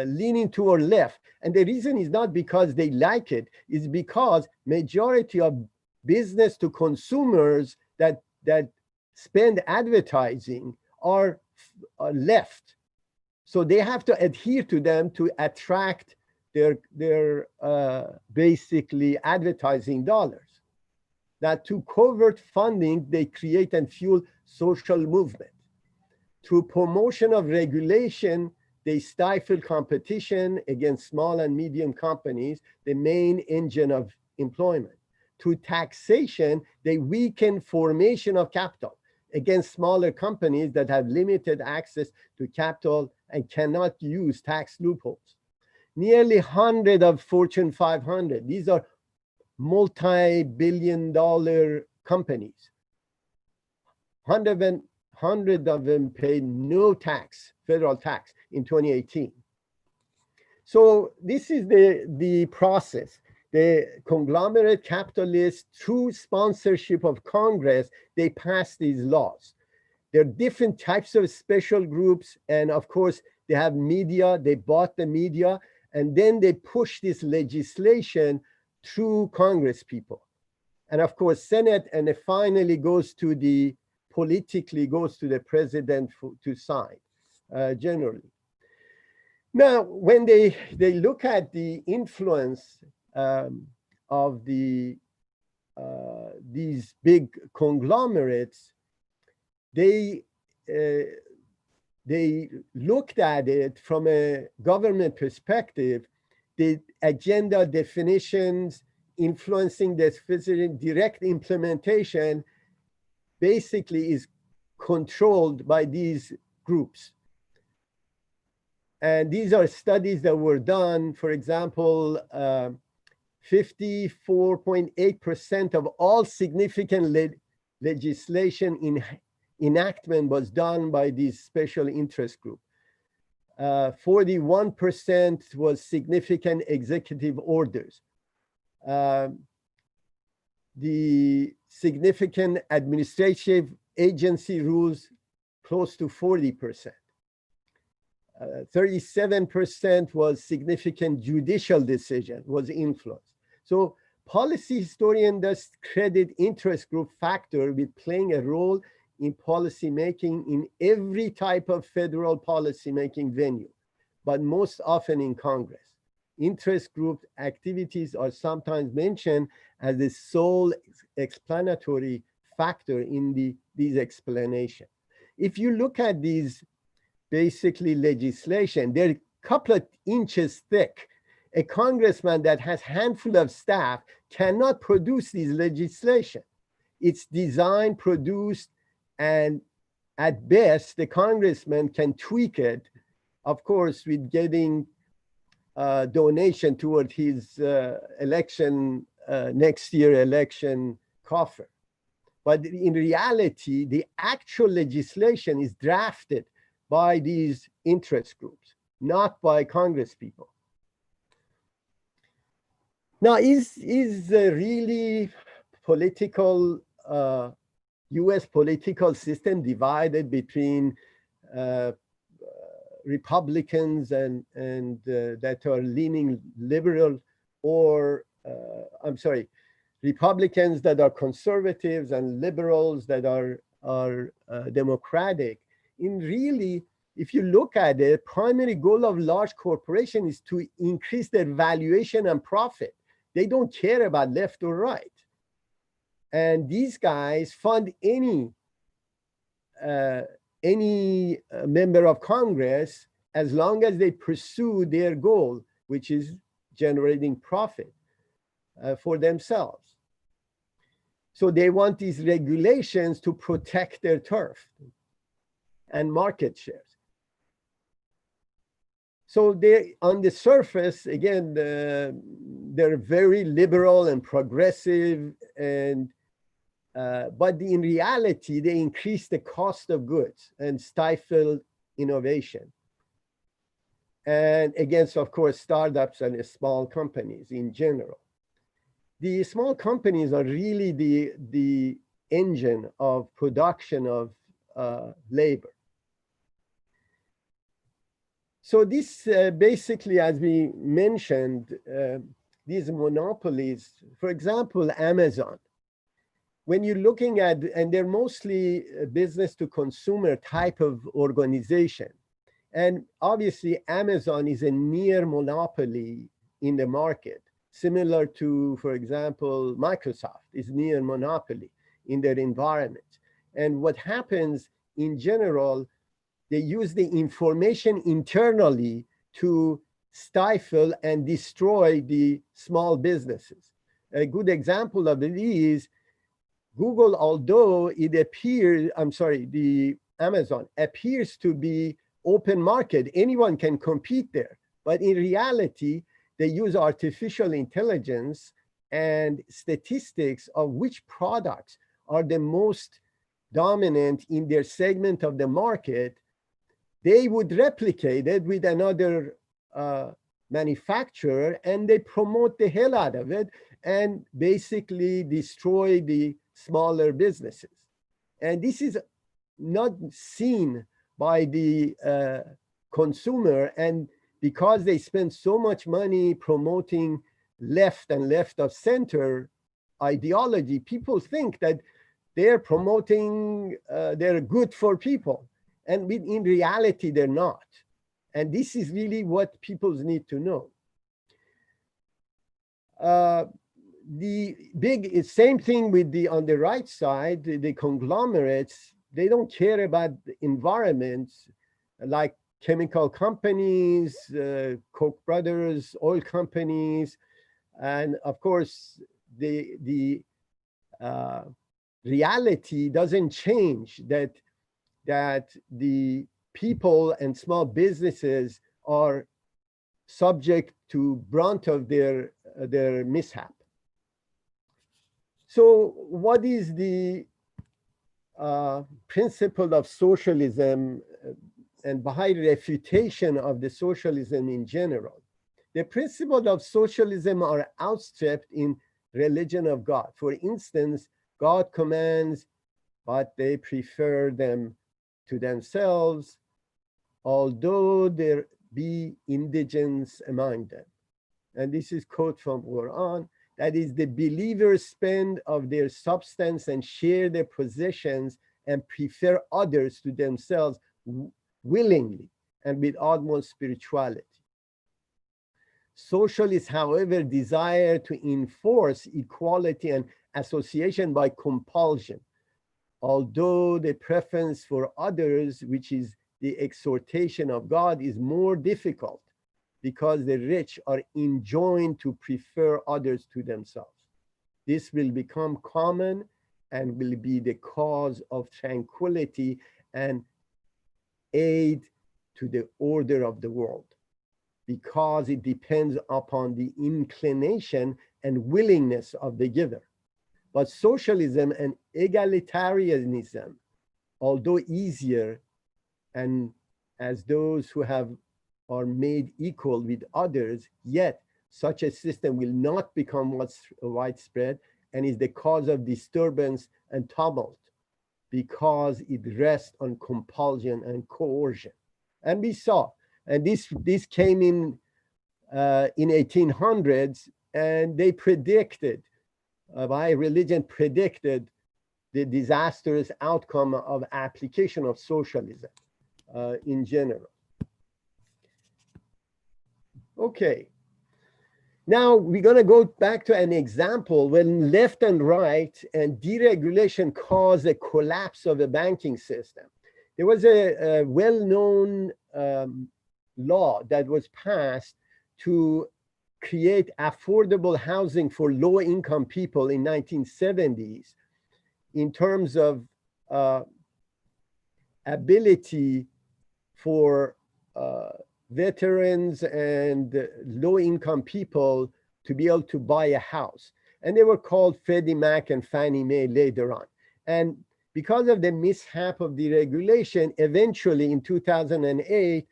leaning toward left. And the reason is not because they like it, is because majority of business to consumers that spend advertising are left. So they have to adhere to them to attract their basically advertising dollars. That through covert funding, they create and fuel social movement. Through promotion of regulation, they stifle competition against small and medium companies, the main engine of employment. Through taxation, they weaken formation of capital against smaller companies that have limited access to capital and cannot use tax loopholes. Nearly 100 of Fortune 500, these are multi-billion-dollar companies. 100 of them paid no tax, federal tax, in 2018. So this is the process. The conglomerate capitalists, through sponsorship of Congress, they pass these laws. There are different types of special groups, and of course, they have media, they bought the media, and then they push this legislation through Congress people. And of course, Senate, and it finally goes to the politically goes to the president to sign, generally. Now, when they look at the influence of these big conglomerates, they looked at it from a government perspective, the agenda definitions influencing this direct implementation basically is controlled by these groups. And these are studies that were done. For example, 54.8% of all significant legislation enactment was done by these special interest group. 41% was significant executive orders. The significant administrative agency rules, close to 40%. 37% was significant judicial decision, was influenced. So policy historian does credit interest group factor with playing a role in policy making in every type of federal policy making venue, but most often in Congress. Interest group activities are sometimes mentioned as the sole explanatory factor in these explanations. If you look at these basically legislation, they're a couple of inches thick. A congressman that has handful of staff cannot produce these legislation. It's designed, produced, and at best, the congressman can tweak it, of course, with getting donation toward his election, next year election coffer. But in reality, the actual legislation is drafted by these interest groups, not by Congress people. Now, is really political, US political system divided between Republicans and that are leaning liberal, or I'm sorry, Republicans that are conservatives and liberals that are democratic? In really, if you look at it, primary goal of large corporations is to increase their valuation and profit. They don't care about left or right. And these guys fund any member of Congress as long as they pursue their goal, which is generating profit for themselves. So they want these regulations to protect their turf and market shares. So they, on the surface, again, they're very liberal and progressive, and but in reality, they increase the cost of goods and stifle innovation. And against, of course, startups and small companies in general. The small companies are really the engine of production of labor. So this basically, as we mentioned, these monopolies, for example, Amazon, when you're looking at, and they're mostly business to consumer type of organization. And obviously Amazon is a near monopoly in the market, similar to, for example, Microsoft is near monopoly in their environment. And what happens in general, they use the information internally to stifle and destroy the small businesses. A good example of it is Google, although it appears, the Amazon appears to be open market, anyone can compete there. But in reality, they use artificial intelligence and statistics of which products are the most dominant in their segment of the market. They would replicate it with another manufacturer, and they promote the hell out of it and basically destroy the smaller businesses. And this is not seen by the consumer, and because they spend so much money promoting left and left of center ideology, people think that they're promoting, they're good for people. And in reality, they're not. And this is really what people need to know. The big, same thing with on the right side, the conglomerates, they don't care about the environment, like chemical companies, Koch brothers, oil companies. And of course, the reality doesn't change that the people and small businesses are subject to brunt of their mishap. So what is the principle of socialism and Baha'i refutation of the socialism in general? The principles of socialism are outstripped in religion of God. For instance, God commands, but they prefer them to themselves, although there be indigence among them. And this is quote from Quran. That is, the believers spend of their substance and share their possessions and prefer others to themselves willingly and with utmost spirituality. Socialists, however, desire to enforce equality and association by compulsion, although the preference for others, which is the exhortation of God, is more difficult because the rich are enjoined to prefer others to themselves. This will become common and will be the cause of tranquility and aid to the order of the world, because it depends upon the inclination and willingness of the giver. But socialism and egalitarianism, although easier, and as those who are made equal with others, yet such a system will not become widespread and is the cause of disturbance and tumult because it rests on compulsion and coercion. And we saw, and this came in 1800s, and they predicted, Baha'i religion predicted the disastrous outcome of application of socialism in general. Okay. Now we're going to go back to an example when left and right and deregulation caused a collapse of the banking system. There was a well-known law that was passed to create affordable housing for low-income people in 1970s in terms of ability for veterans and low-income people to be able to buy a house. And they were called Freddie Mac and Fannie Mae later on. And because of the mishap of deregulation, eventually in 2008,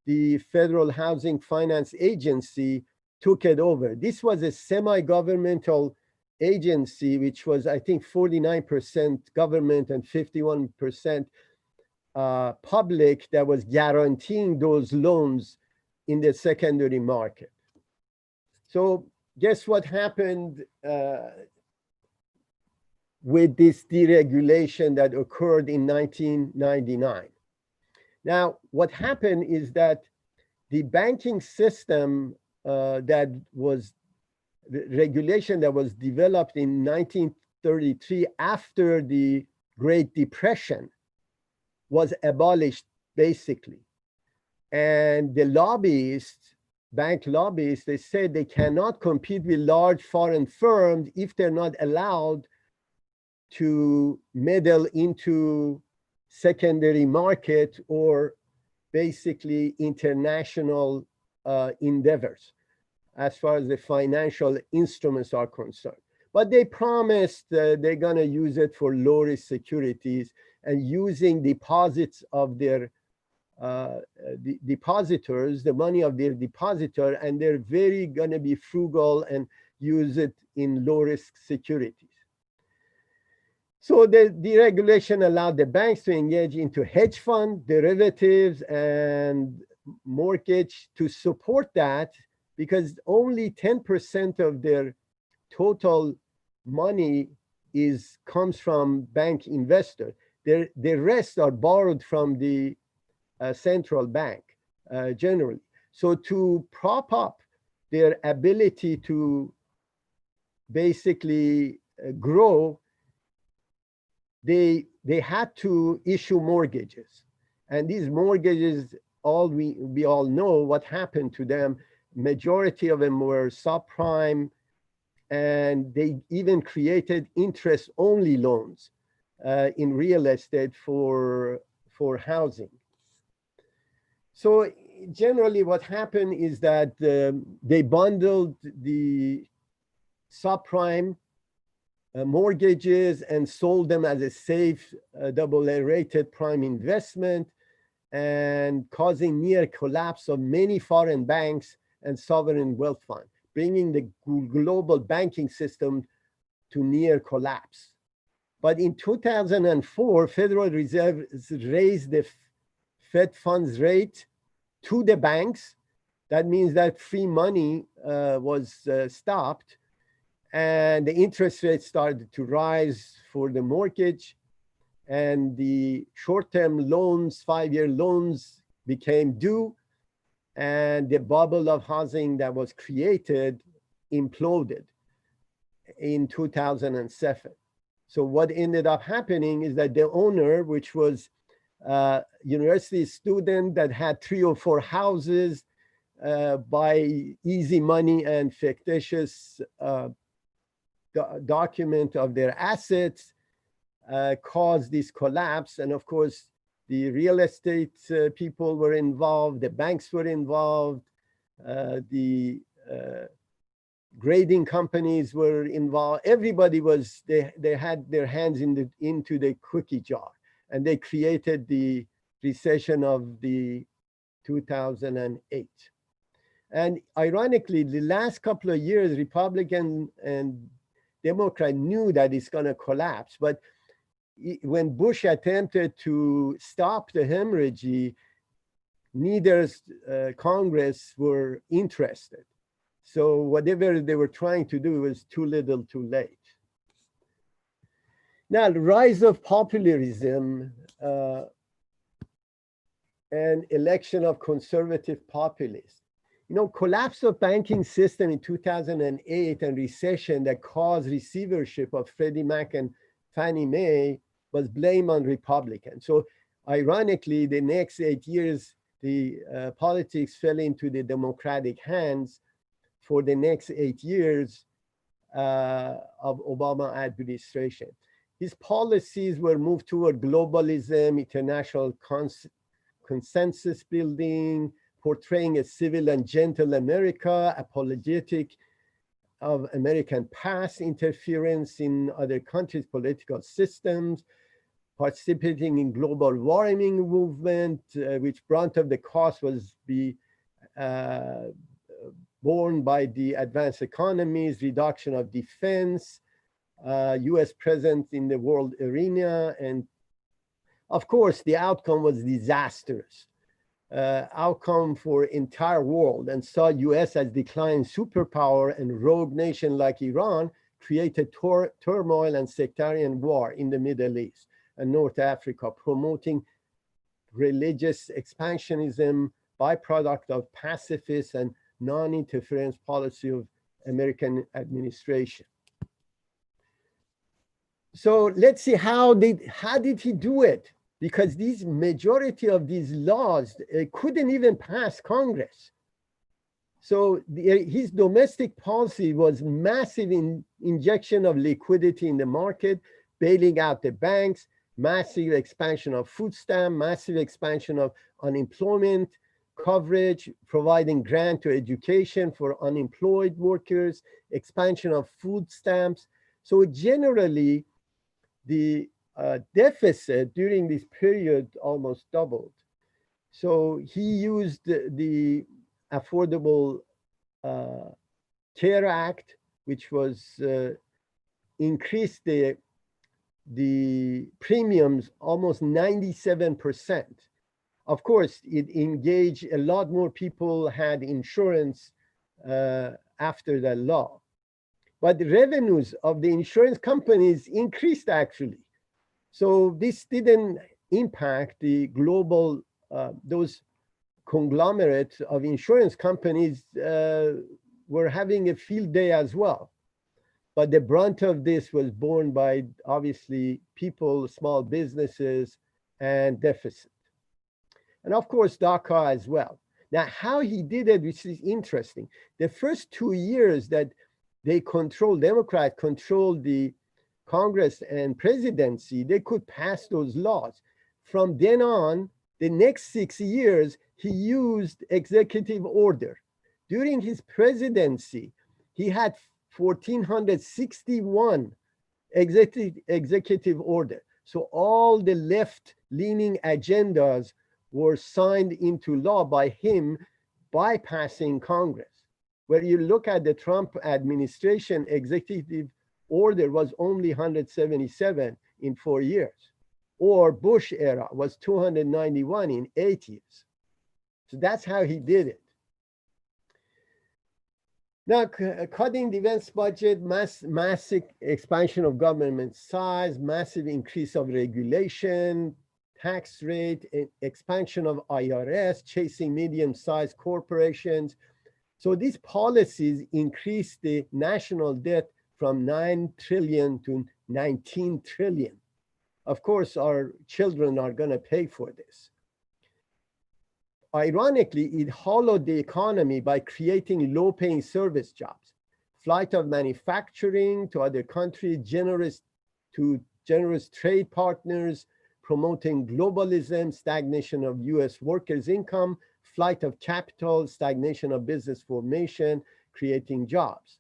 the Federal Housing Finance Agency took it over. This was a semi-governmental agency, which was, I think, 49% government and 51% public, that was guaranteeing those loans in the secondary market. So guess what happened with this deregulation that occurred in 1999? Now, what happened is that the banking system that was, the regulation that was developed in 1933 after the Great Depression was abolished, basically. And the lobbyists, bank lobbyists, they said they cannot compete with large foreign firms if they're not allowed to meddle into secondary market or basically international endeavors as far as the financial instruments are concerned. But they promised they're going to use it for low-risk securities and using deposits of their depositors, the money of their depositor, and they're very going to be frugal and use it in low-risk securities. So the deregulation allowed the banks to engage into hedge fund, derivatives, and mortgage to support that, because only 10% of their total money comes from bank investors. The rest are borrowed from the central bank generally. So to prop up their ability to basically grow, they had to issue mortgages. And these mortgages, we all know what happened to them. Majority of them were subprime, and they even created interest-only loans in real estate for housing. So generally what happened is that they bundled the subprime mortgages and sold them as a safe AA rated prime investment, and causing near collapse of many foreign banks and sovereign wealth funds, bringing the global banking system to near collapse. But in 2004, Federal Reserve raised the Fed funds rate to the banks. That means that free money was stopped, and the interest rate started to rise for the mortgage, and the short-term loans, 5-year loans, became due, and the bubble of housing that was created imploded in 2007. So what ended up happening is that the owner, which was a university student that had 3 or 4 houses, by easy money and fictitious document of their assets, caused this collapse. And of course, the real estate people were involved, the banks were involved, the grading companies were involved. Everybody was, they had their hands into the cookie jar, and they created the recession of the 2008. And ironically, the last couple of years, Republican and Democrat knew that it's going to collapse. But when Bush attempted to stop the hemorrhage, neither Congress were interested. So whatever they were trying to do was too little too late. Now, the rise of populism and election of conservative populists. You know, collapse of banking system in 2008 and recession that caused receivership of Freddie Mac and Fannie Mae was blamed on Republicans. So ironically, the next 8 years, the politics fell into the Democratic hands for the next 8 years of Obama administration. His policies were moved toward globalism, international consensus building, portraying a civil and gentle America, apologetic of American past interference in other countries' political systems, participating in global warming movement, which brunt of the cost was borne by the advanced economies, reduction of defense, US presence in the world arena. And of course, the outcome was disastrous. Outcome for entire world, and saw US as declining superpower, and rogue nation like Iran created turmoil and sectarian war in the Middle East and North Africa, promoting religious expansionism, byproduct of pacifist and non-interference policy of American administration. So let's see how did he do it? Because these majority of these laws couldn't even pass Congress. So his domestic policy was massive injection of liquidity in the market, bailing out the banks, massive expansion of food stamp, massive expansion of unemployment coverage, providing grant to education for unemployed workers, expansion of food stamps. So generally, the deficit during this period almost doubled. So he used the Affordable Care Act, which was increased the premiums almost 97%. Of course, it engaged a lot more people had insurance after that law. But the revenues of the insurance companies increased actually. So this didn't impact the global, those conglomerates of insurance companies were having a field day as well. But the brunt of this was borne by obviously people, small businesses, and deficit. And of course, DACA as well. Now, how he did it, which is interesting. The first 2 years that they Democrats controlled the Congress and presidency, they could pass those laws. From then on, the next 6 years, he used executive order. During his presidency, he had 1,461 executive order. So all the left-leaning agendas were signed into law by him, bypassing Congress. Where you look at the Trump administration, executive order was only 177 in 4 years, or Bush era was 291 in 8 years. So that's how he did it. Now, cutting defense budget, massive expansion of government size, massive increase of regulation, tax rate, expansion of IRS, chasing medium-sized corporations. So these policies increased the national debt from 9 trillion to 19 trillion. Of course, our children are going to pay for this. Ironically, it hollowed the economy by creating low-paying service jobs, flight of manufacturing to other countries, generous trade partners, promoting globalism, stagnation of US workers' income, flight of capital, stagnation of business formation, creating jobs.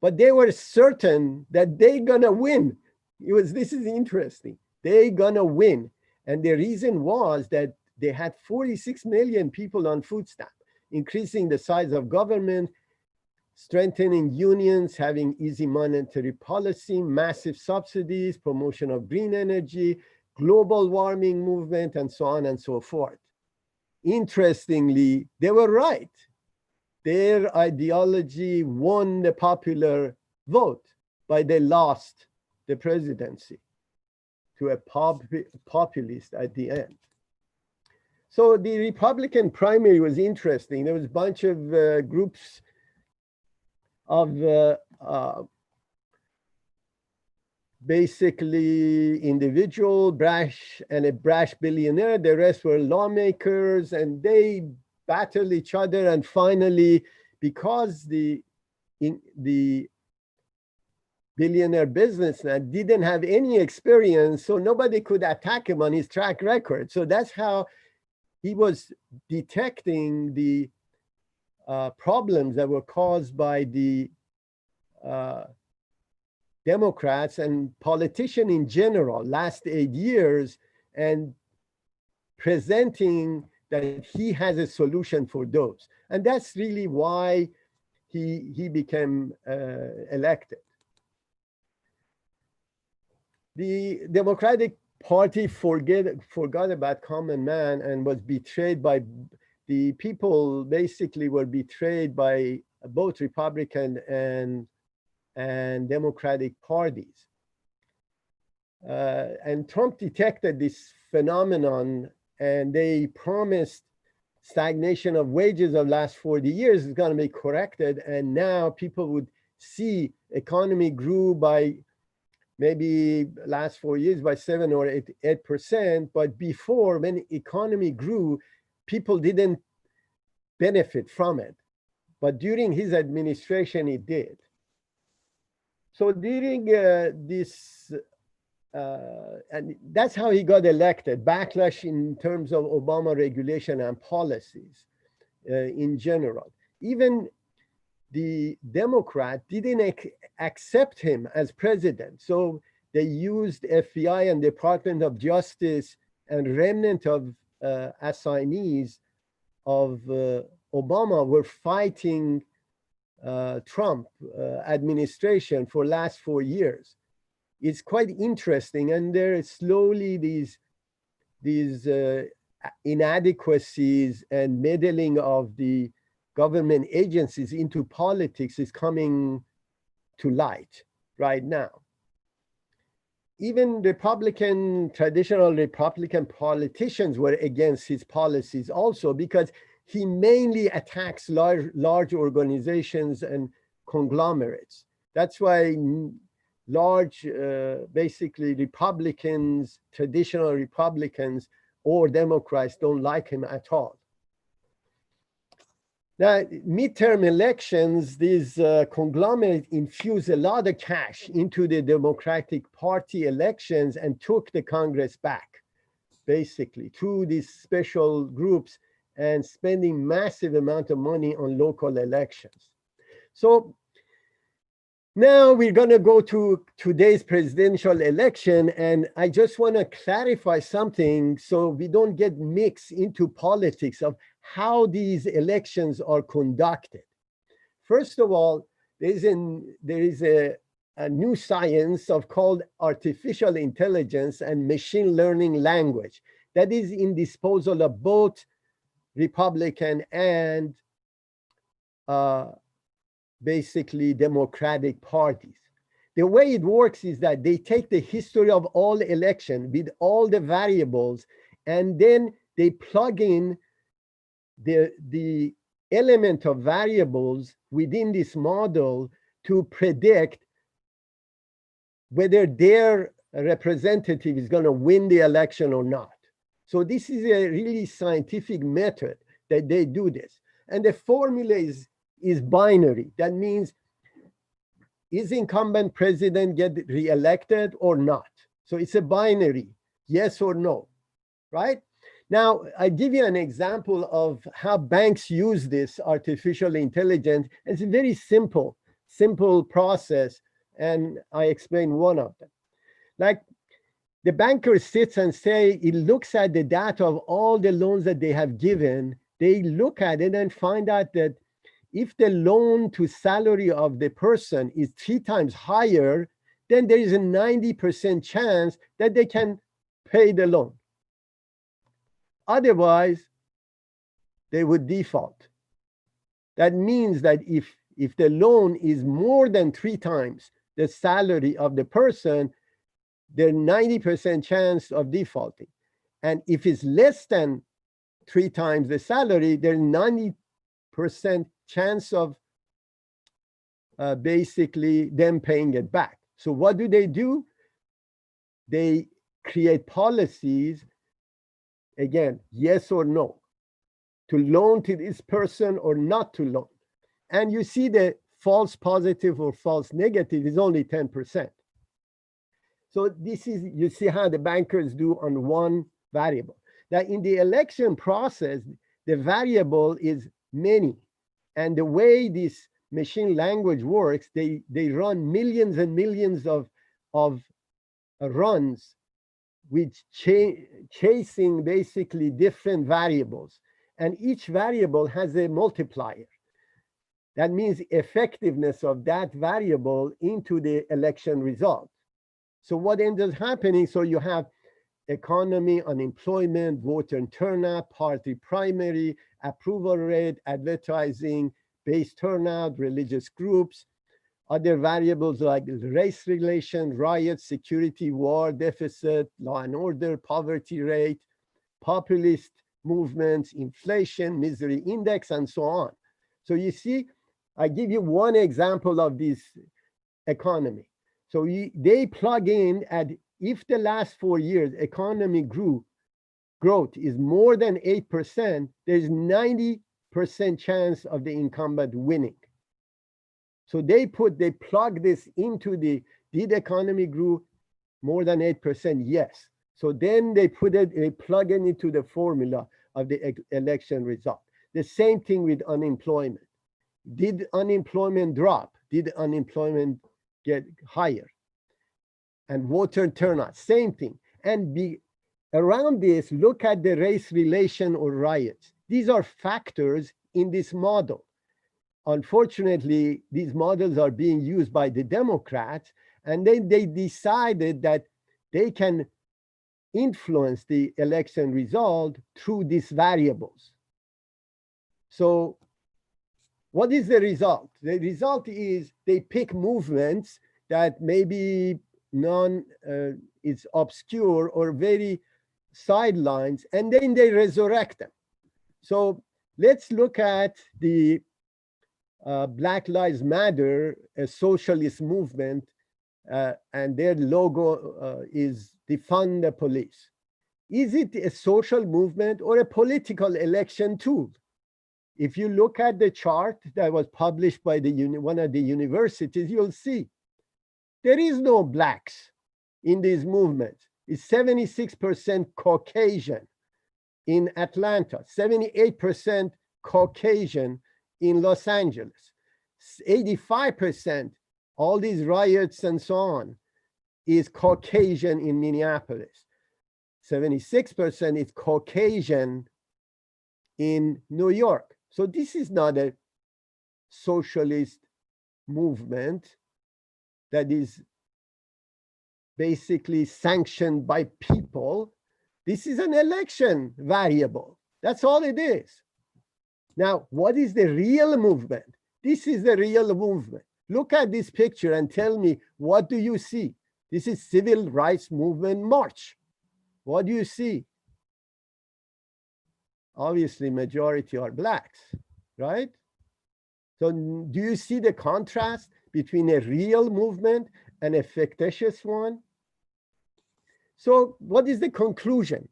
but they were certain that they're gonna win. This is interesting. They're gonna win. And the reason was that they had 46 million people on food stamp, increasing the size of government, strengthening unions, having easy monetary policy, massive subsidies, promotion of green energy, global warming movement, and so on and so forth. Interestingly, they were right. Their ideology won the popular vote, but they lost the presidency to a populist at the end. So the Republican primary was interesting. There was a bunch of groups of basically individual, brash, and a brash billionaire. The rest were lawmakers, and they battled each other. And finally, because the billionaire businessman didn't have any experience, so nobody could attack him on his track record. So that's how he was detecting the problems that were caused by the Democrats and politicians in general last 8 years, and presenting that he has a solution for those. And that's really why he became elected. The Democratic Party forgot about common man and was betrayed by the people. Basically were betrayed by both Republican and Democratic parties. And Trump detected this phenomenon, and they promised stagnation of wages of last 40 years is going to be corrected. And now people would see economy grew by maybe last 4 years by 7 or 8%. But before, when economy grew, people didn't benefit from it. But during his administration, it did. So during this, and that's how he got elected, backlash in terms of Obama regulation and policies in general. Even the Democrat didn't accept him as president. So they used FBI and Department of Justice and remnant of assignees of Obama were fighting Trump administration for last 4 years. It's quite interesting, and there is slowly these inadequacies and meddling of the government agencies into politics is coming to light right now. Even traditional Republican politicians were against his policies also, because he mainly attacks large organizations and conglomerates. That's why large, basically Republicans, traditional Republicans or Democrats don't like him at all. Now, midterm elections, these conglomerates infused a lot of cash into the Democratic Party elections and took the Congress back, basically, through these special groups and spending massive amount of money on local elections. So now we're going to go to today's presidential election, and I just want to clarify something so we don't get mixed into politics of how these elections are conducted. First of all, there is a new science called artificial intelligence and machine learning language that is in disposal of both Republican and basically Democratic parties. The way it works is that they take the history of all elections with all the variables, and then they plug in the element of variables within this model to predict whether their representative is going to win the election or not. So this is a really scientific method that they do this. And the formula is binary. That means, is incumbent president get reelected or not? So it's a binary, yes or no, right? Now, I give you an example of how banks use this artificial intelligence. It's very simple. simple process, and I explain one of them. Like the banker sits and say, it looks at the data of all the loans that they have given. They look at it and find out that if the loan to salary of the person is 3 times higher, then there is a 90% chance that they can pay the loan. Otherwise, they would default. That means that if the loan is more than 3 times the salary of the person, there's 90% chance of defaulting. And if it's less than 3 times the salary, there's 90% chance of basically them paying it back. So what do? They create policies, again, yes or no, to loan to this person or not to loan. And you see the false positive or false negative is only 10%. So this is, you see how the bankers do on one variable. Now in the election process, the variable is many. And the way this machine language works, they run millions and millions of runs with chasing basically different variables. And each variable has a multiplier. That means effectiveness of that variable into the election result. So what ends up happening, so you have economy, unemployment, voter turnout, party primary, approval rate, advertising, base turnout, religious groups, other variables like race relation, riots, security, war, deficit, law and order, poverty rate, populist movements, inflation, misery index, and so on. So you see, I give you one example of this economy. So they plug in at, if the last 4 years economy growth is more than 8%, there's 90% chance of the incumbent winning. So they plug this into did economy grew more than 8%? Yes. So then they plug it into the formula of the election result. The same thing with unemployment. Did unemployment drop? Did unemployment get higher? And voter turnout, same thing. And around this, look at the race relation or riots. These are factors in this model. Unfortunately, these models are being used by the Democrats, and then they decided that they can influence the election result through these variables. So what is the result? The result is they pick movements that maybe it's obscure or very sidelines, and then they resurrect them. So let's look at the Black Lives Matter, a socialist movement, and their logo is defund the police. Is it a social movement or a political election tool? If you look at the chart that was published by one of the universities, you'll see there is no blacks in these movements. It's 76% Caucasian in Atlanta, 78% Caucasian in Los Angeles, 85%, all these riots and so on, is Caucasian in Minneapolis. 76% is Caucasian in New York. So this is not a socialist movement that is basically sanctioned by people. This is an election variable. That's all it is. Now, what is the real movement? This is the real movement. Look at this picture and tell me, what do you see? This is Civil Rights Movement March. What do you see? Obviously, majority are blacks, right? So do you see the contrast between a real movement and a fictitious one? So what is the conclusion?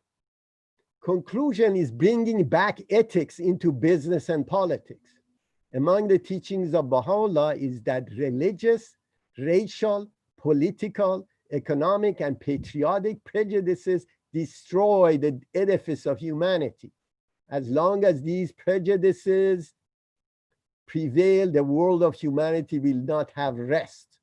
Conclusion is bringing back ethics into business and politics. Among the teachings of Baha'u'llah is that religious, racial, political, economic, and patriotic prejudices destroy the edifice of humanity. As long as these prejudices prevail, the world of humanity will not have rest.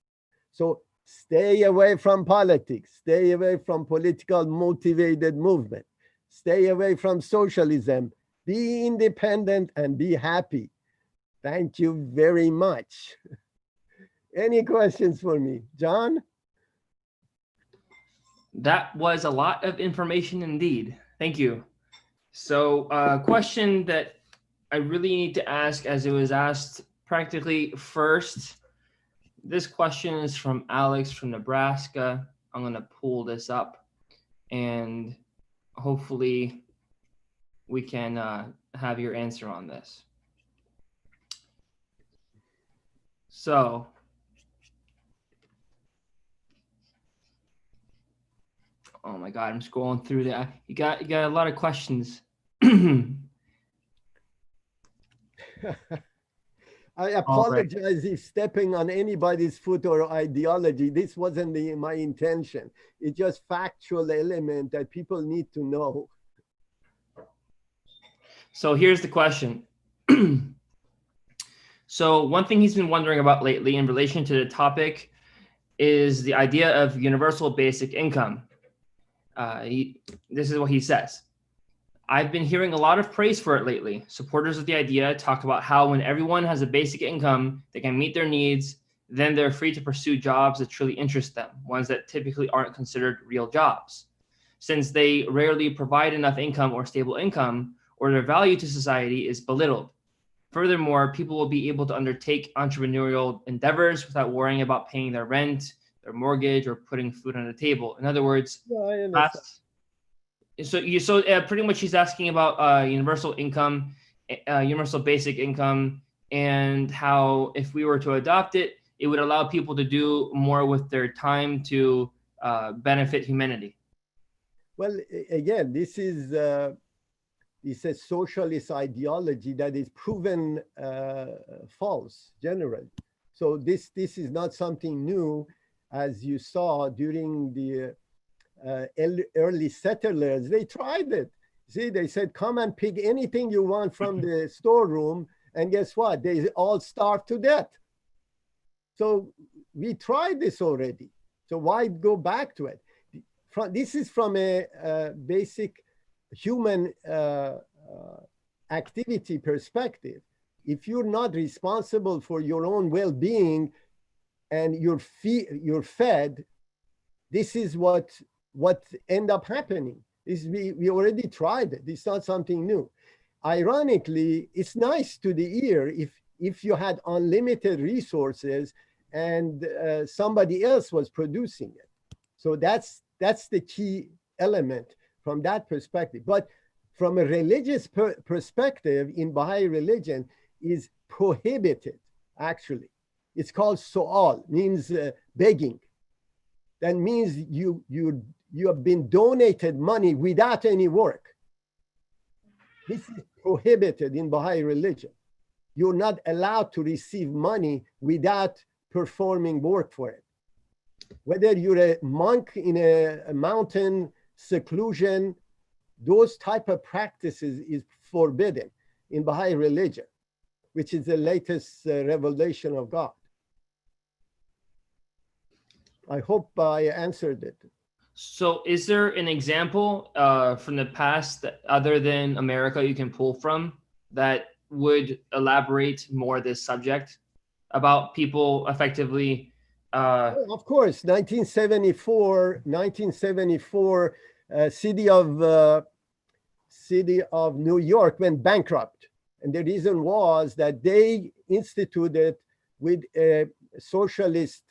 So stay away from politics, stay away from political motivated movement, stay away from socialism, be independent and be happy. Thank you very much. Any questions for me? John? That was a lot of information indeed. Thank you. So a question that I really need to ask, as it was asked practically first, this question is from Alex from Nebraska. I'm going to pull this up and hopefully we can have your answer on this. So, oh my God, I'm scrolling through that. You got a lot of questions. I apologize if stepping on anybody's foot or ideology. This wasn't my intention. It's just factual element that people need to know. So here's the question. So one thing he's been wondering about lately in relation to the topic is the idea of universal basic income. This is what he says. I've been hearing a lot of praise for it lately. Supporters of the idea talk about how when everyone has a basic income, they can meet their needs, then they're free to pursue jobs that truly interest them, ones that typically aren't considered real jobs. Since they rarely provide enough income or stable income, or their value to society is belittled. Furthermore, people will be able to undertake entrepreneurial endeavors without worrying about paying their rent, their mortgage, or putting food on the table. In other words, pretty much he's asking about universal income, universal basic income, and how if we were to adopt it, it would allow people to do more with their time to benefit humanity. Well, again, this is a socialist ideology that is proven false generally. So this is not something new, as you saw during the early settlers. They tried it. See, they said, come and pick anything you want from the storeroom, and guess what? They all starved to death. So we tried this already. So why go back to it? This is from a basic human activity perspective. If you're not responsible for your own well-being and you're fed, this is what end up happening. We already tried it. It's not something new. Ironically, it's nice to the ear if you had unlimited resources and somebody else was producing it. So that's the key element from that perspective. But from a religious perspective, in Baha'i religion, is prohibited, actually. It's called so'al, means begging. That means you have been donated money without any work. This is prohibited in Baha'i religion. You're not allowed to receive money without performing work for it. Whether you're a monk in a mountain seclusion, those type of practices is forbidden in Baha'i religion, which is the latest revelation of God. I hope I answered it. So is there an example from the past that, other than America, you can pull from that would elaborate more this subject about people effectively? Of course, 1974, city of New York went bankrupt. And the reason was that they instituted with a socialist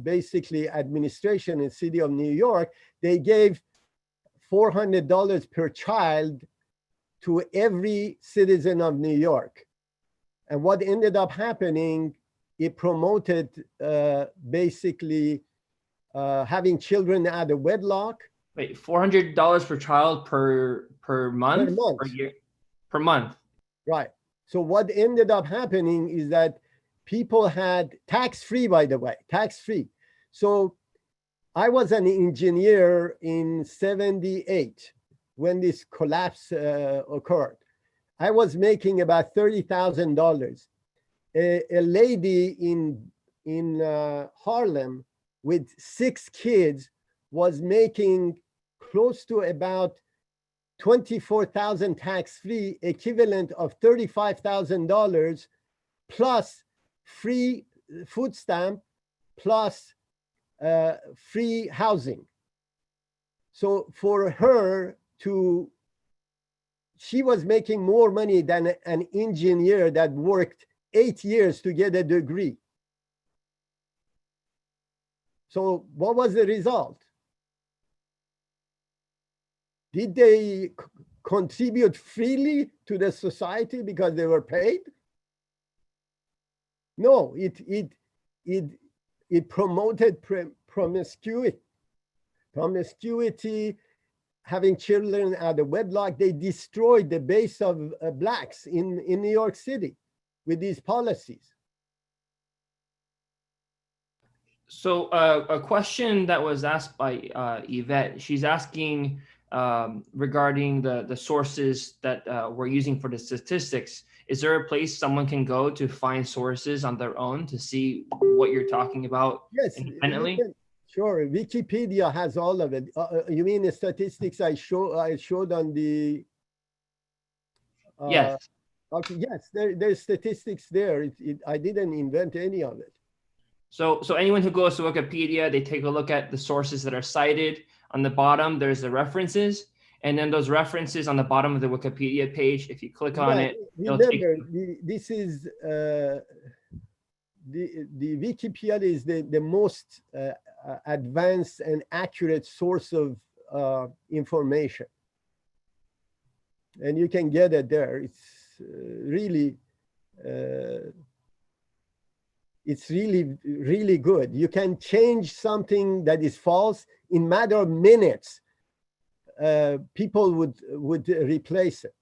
basically administration in city of New York, they gave $400 per child to every citizen of New York. And what ended up happening, it promoted basically having children out of wedlock. Wait, $400 per child per month? Per month. Per year? Per month. Right. So what ended up happening is that people had tax-free, by the way, tax-free. So I was an engineer in 78 when this collapse occurred. I was making about $30,000. A lady in Harlem with 6 kids was making close to about 24,000 tax-free, equivalent of $35,000 plus free food stamp plus free housing. So for her to, she was making more money than an engineer that worked 8 years to get a degree. So what was the result? Did they contribute freely to the society because they were paid? No, it promoted promiscuity, having children out of wedlock. They destroyed the base of blacks in New York City with these policies. So a question that was asked by Yvette, she's asking regarding the sources that we're using for the statistics. Is there a place someone can go to find sources on their own to see what you're talking about independently? Sure, Wikipedia has all of it. You mean the statistics I showed on the? Yes. Okay, yes, there's statistics there. I didn't invent any of it. So anyone who goes to Wikipedia, they take a look at the sources that are cited. On the bottom, there's the references. And then those references on the bottom of the Wikipedia page, if you click on it, remember, this is the Wikipedia is the most advanced and accurate source of information. And you can get it there. It's really good. You can change something that is false in a matter of minutes. People would replace it.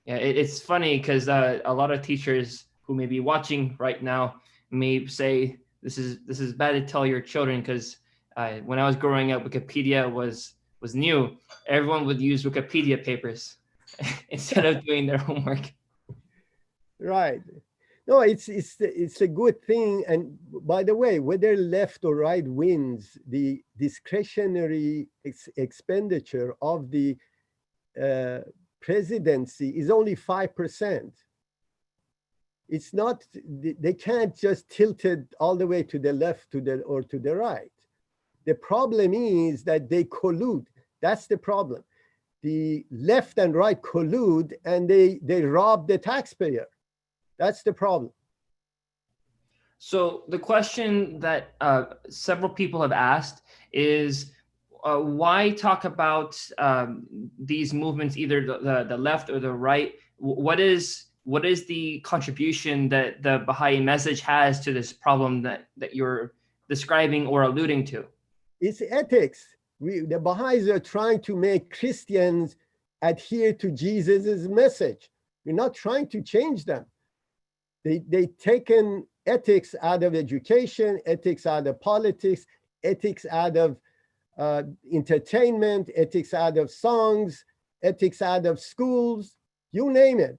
Yeah, it's funny because a lot of teachers who may be watching right now may say this is bad to tell your children, because when I was growing up, Wikipedia was new. Everyone would use Wikipedia papers instead of doing their homework. Right. No, it's a good thing. And by the way, whether left or right wins, the discretionary expenditure of the presidency is only 5%. It's not, they can't just tilt it all the way to the left or to the right. The problem is that they collude. That's the problem. The left and right collude, and they rob the taxpayer. That's the problem. So the question that several people have asked is, why talk about these movements, either the left or the right? What is the contribution that the Baha'i message has to this problem that you're describing or alluding to? It's ethics. The Baha'is are trying to make Christians adhere to Jesus's message. We're not trying to change them. They've taken ethics out of education, ethics out of politics, ethics out of entertainment, ethics out of songs, ethics out of schools, you name it.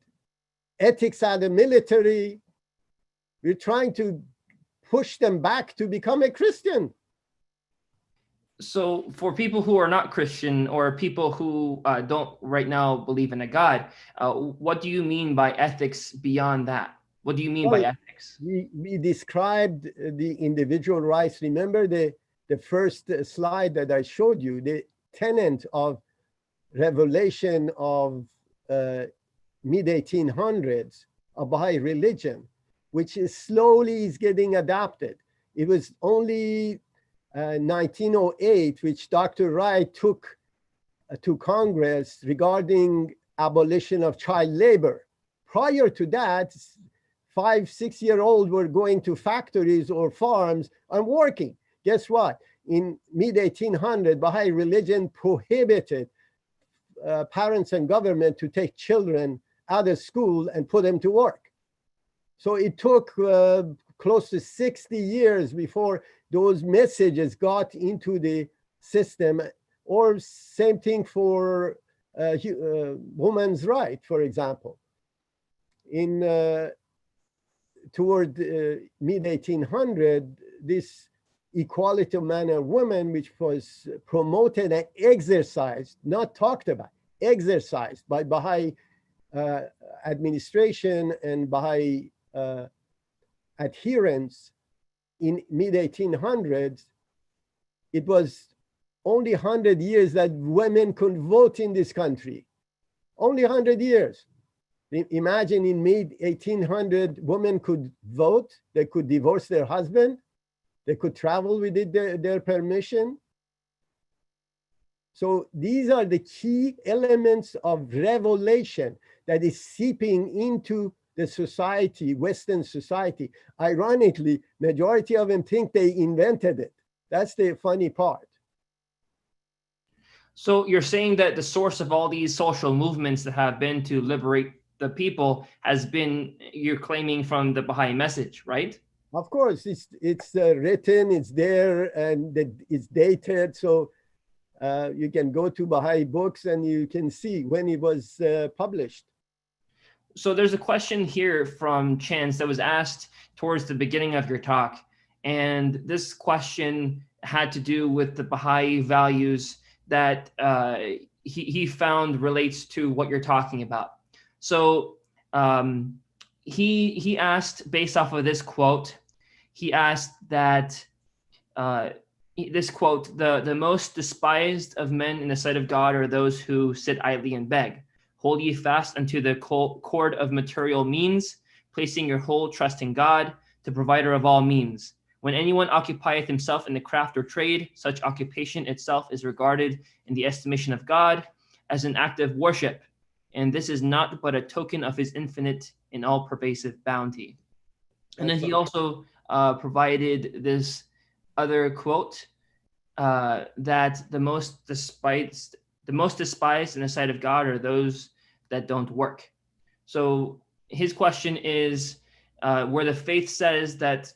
Ethics out of military. We're trying to push them back to become a Christian. So for people who are not Christian, or people who don't right now believe in a God, what do you mean by ethics beyond that? What do you mean by ethics? We described the individual rights. Remember the first slide that I showed you, the tenet of revelation of mid-1800s of Baha'i religion, which is slowly getting adopted. It was only 1908, which Dr. Wright took to Congress regarding abolition of child labor. Prior to that, 5-6-year-olds were going to factories or farms and working. Guess what? In mid-1800, Baha'i religion prohibited parents and government to take children out of school and put them to work. So it took close to 60 years before those messages got into the system. Or same thing for women's right, for example. Toward mid 1800, this equality of man and woman, which was promoted and exercised, not talked about, exercised by Baha'i administration and Baha'i adherents in mid 1800s, it was only 100 years that women could vote in this country. Only 100 years. Imagine in mid 1800, women could vote, they could divorce their husband, they could travel with their permission. So these are the key elements of revelation that is seeping into the society, Western society. Ironically, majority of them think they invented it. That's the funny part. So you're saying that the source of all these social movements that have been to liberate the people has been, you're claiming, from the Baha'i message, right? Of course, it's written, it's there, and it's dated. So you can go to Baha'i books and you can see when it was published. So there's a question here from Chance that was asked towards the beginning of your talk. And this question had to do with the Baha'i values that he found relates to what you're talking about. So he asked, based off of this quote, he asked that this quote, the most despised of men in the sight of God are those who sit idly and beg. Hold ye fast unto the cord of material means, placing your whole trust in God, the provider of all means. When anyone occupieth himself in the craft or trade, such occupation itself is regarded in the estimation of God as an act of worship, and this is not but a token of his infinite and all-pervasive bounty. And then he also provided this other quote that the most despised in the sight of God are those that don't work. So his question is, where the faith says that,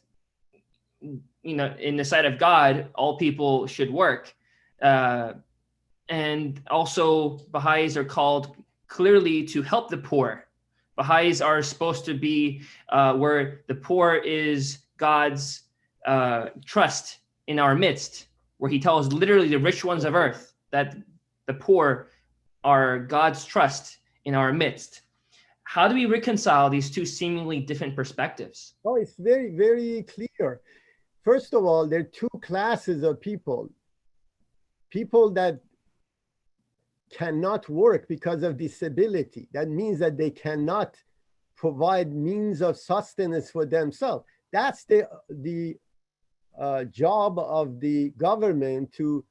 you know, in the sight of God, all people should work. And also Baha'is are called clearly to help the poor. Baha'is are supposed to be where the poor is God's trust in our midst, where he tells literally the rich ones of earth that the poor are God's trust in our midst. How do we reconcile these two seemingly different perspectives? Oh, it's very, very clear. First of all, there are two classes of people. People that cannot work because of disability. That means that they cannot provide means of sustenance for themselves. That's the job of the government, to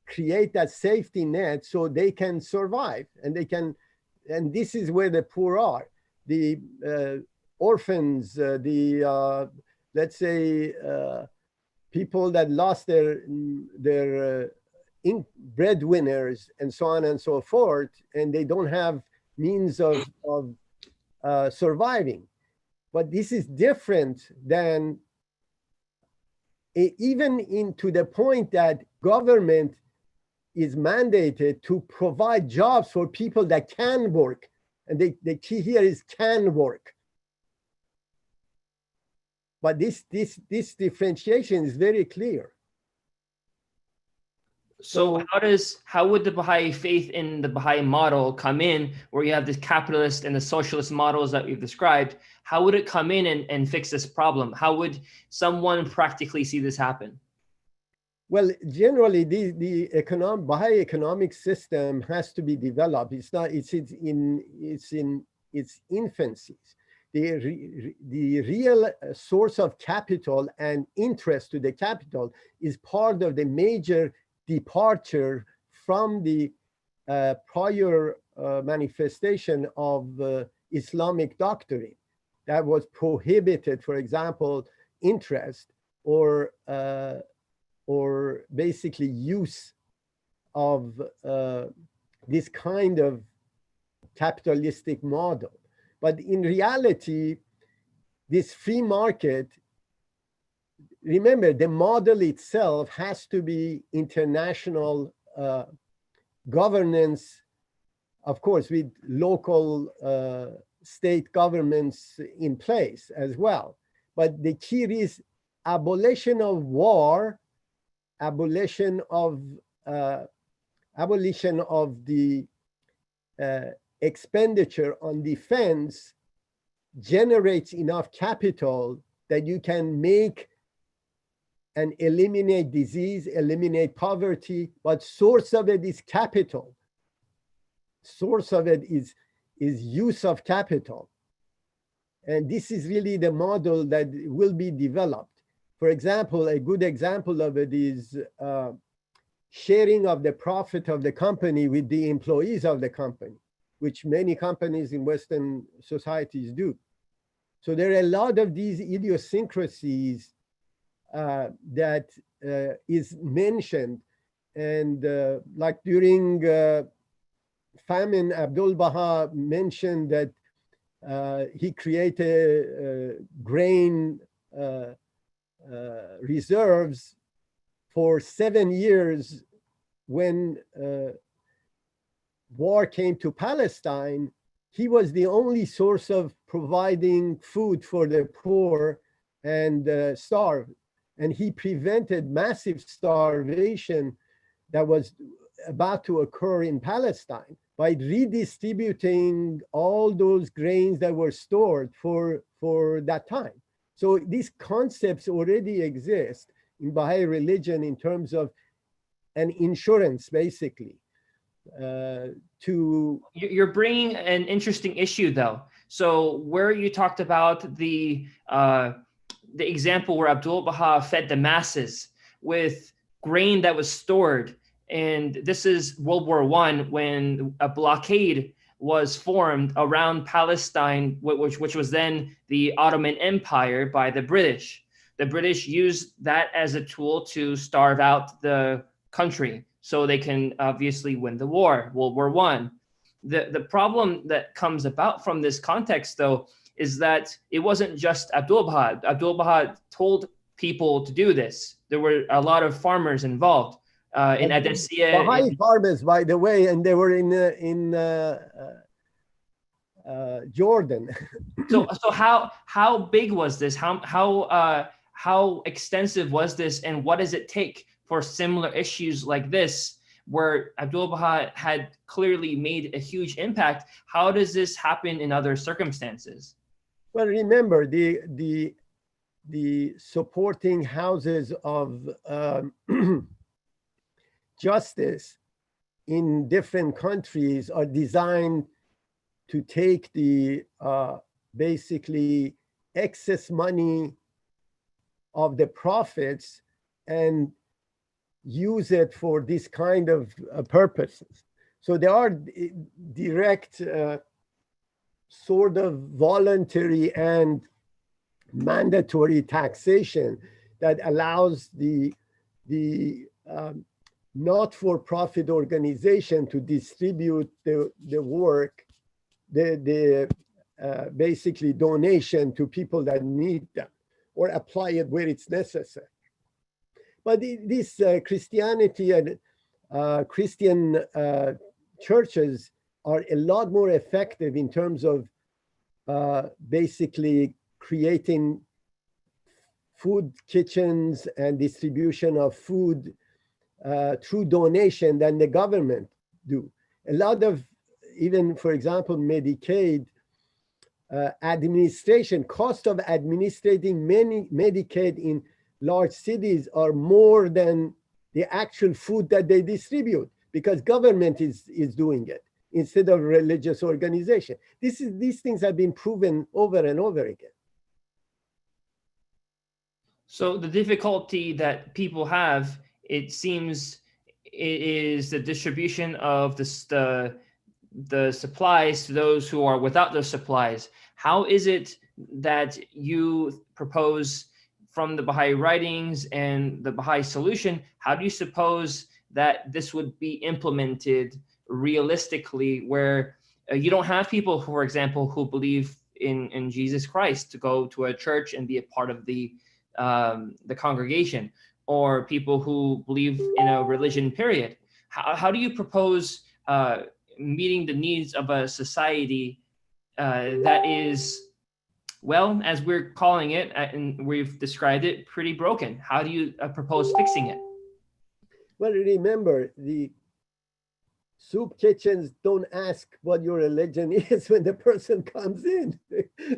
create that safety net so they can survive, and this is where the poor are. The orphans, let's say people that lost their breadwinners and so on and so forth, and they don't have means of surviving. But this is different than even to the point that government is mandated to provide jobs for people that can work. And the key here is can work. But this differentiation is very clear. So how would the Baha'i faith in the Baha'i model come in, where you have the capitalist and the socialist models that we've described? How would it come in and fix this problem? How would someone practically see this happen? Well, generally, the Baha'i economic system has to be developed. It's in its infancy. The real source of capital and interest to the capital is part of the major departure from the prior manifestation of Islamic doctrine that was prohibited, for example, interest or basically use of this kind of capitalistic model. But in reality, this free market, remember, the model itself has to be international governance of course, with local state governments in place as well. But the key is abolition of war, abolition of the expenditure on defense generates enough capital that you can make and eliminate disease, eliminate poverty, but source of it is capital. Source of it is use of capital. And this is really the model that will be developed. For example, a good example of it is sharing of the profit of the company with the employees of the company, which many companies in Western societies do. So there are a lot of these idiosyncrasies that is mentioned. And like during famine, Abdul Baha mentioned that he created grain reserves for 7 years. When war came to Palestine, he was the only source of providing food for the poor and starved. And he prevented massive starvation that was about to occur in Palestine by redistributing all those grains that were stored for that time. So these concepts already exist in Baha'i religion in terms of an insurance, basically. You're bringing an interesting issue, though. So where you talked about the example where Abdul Baha fed the masses with grain that was stored, and this is World War I, when a blockade was formed around Palestine, which was then the Ottoman Empire by the British. The British used that as a tool to starve out the country so they can obviously win the war, World War I. The problem that comes about from this context, though, is that it wasn't just Abdul Baha. Abdul Baha told people to do this. There were a lot of farmers involved in Adessia. Baha'i farmers, by the way, and they were in Jordan. So how big was this? How extensive was this, and what does it take for similar issues like this, where Abdul Baha had clearly made a huge impact? How does this happen in other circumstances? Well, remember the supporting houses of justice in different countries are designed to take the basically excess money of the profits and use it for this kind of purposes. So there are direct sort of voluntary and mandatory taxation that allows the not-for-profit organization to distribute the work, the basically donation to people that need them, or apply it where it's necessary. But this Christianity and Christian churches are a lot more effective in terms of basically creating food kitchens and distribution of food through donation than the government do. A lot of, even for example, Medicaid administration, cost of administrating Medicaid in large cities are more than the actual food that they distribute, because government is doing it instead of religious organization. These things have been proven over and over again. So the difficulty that people have, it seems, is the distribution of the supplies to those who are without those supplies. How is it that you propose from the Baha'i writings and the Baha'i solution, how do you suppose that this would be implemented realistically, where you don't have people, for example, who believe in Jesus Christ to go to a church and be a part of the congregation, or people who believe in a religion, period? How do you propose meeting the needs of a society that is, well, as we're calling it, and we've described it, pretty broken? How do you propose fixing it? Well, remember, the soup kitchens don't ask what your religion is when the person comes in.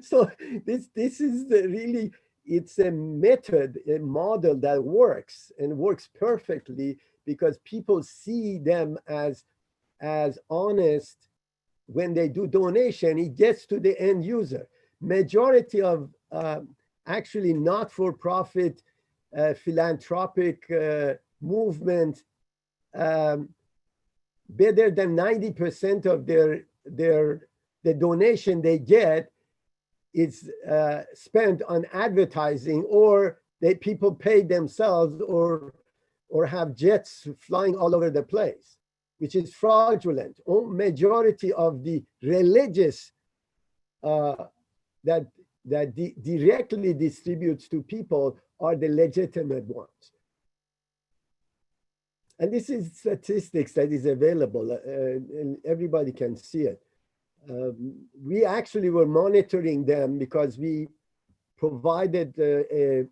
So this is really, it's a method, a model that works and works perfectly because people see them as honest. When they do donation, it gets to the end user. Majority of actually not-for-profit philanthropic movement, better than 90% of the donation they get is spent on advertising, or people pay themselves, or have jets flying all over the place, which is fraudulent. Majority of the religious that directly distributes to people are the legitimate ones. And this is statistics that is available, and everybody can see it. We actually were monitoring them because we provided a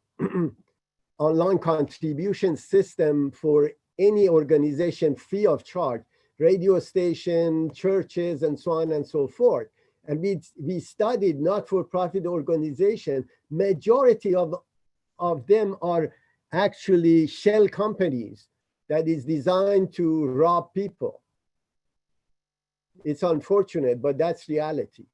online contribution system for any organization free of charge, radio station, churches, and so on and so forth. And we studied not-for-profit organization. Majority of them are actually shell companies that is designed to rob people. It's unfortunate, but that's reality.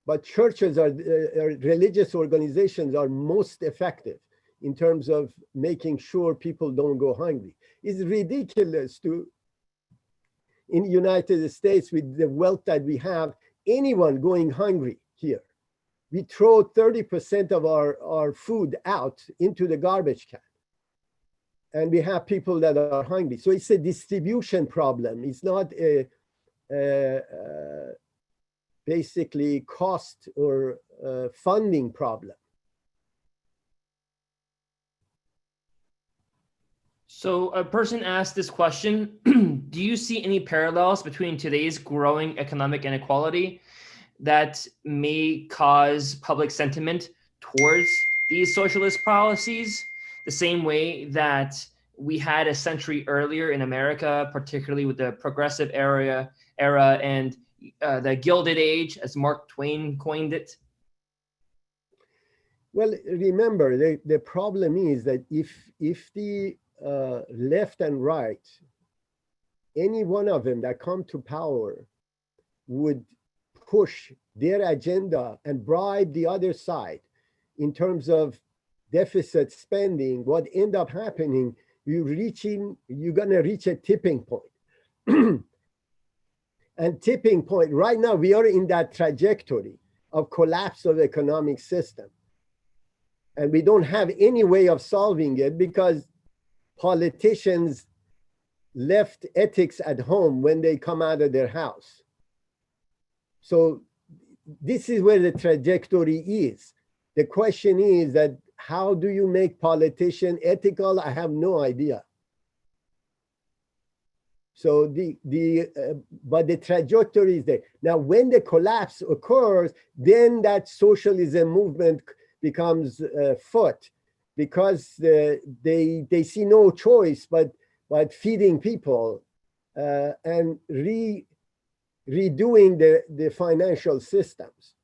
But churches are religious organizations are most effective in terms of making sure people don't go hungry. It's ridiculous to, in the United States, with the wealth that we have, anyone going hungry here. We throw 30% of our food out into the garbage can. And we have people that are hungry. So it's a distribution problem. It's not a basically cost or funding problem. So a person asked this question, do you see any parallels between today's growing economic inequality that may cause public sentiment towards these socialist policies, the same way that we had a century earlier in America, particularly with the progressive era and the Gilded Age, as Mark Twain coined it? Well, remember, the problem is that if the left and right, any one of them that come to power would push their agenda and bribe the other side in terms of deficit spending, what end up happening, you're gonna reach a tipping point. And tipping point, right now we are in that trajectory of collapse of economic system. And we don't have any way of solving it because politicians left ethics at home when they come out of their house. So this is where the trajectory is. The question is that how do you make politician ethical? I have no idea. So but the trajectory is there. Now, when the collapse occurs, then that socialism movement becomes afoot because they see no choice but feeding people and redoing the financial systems.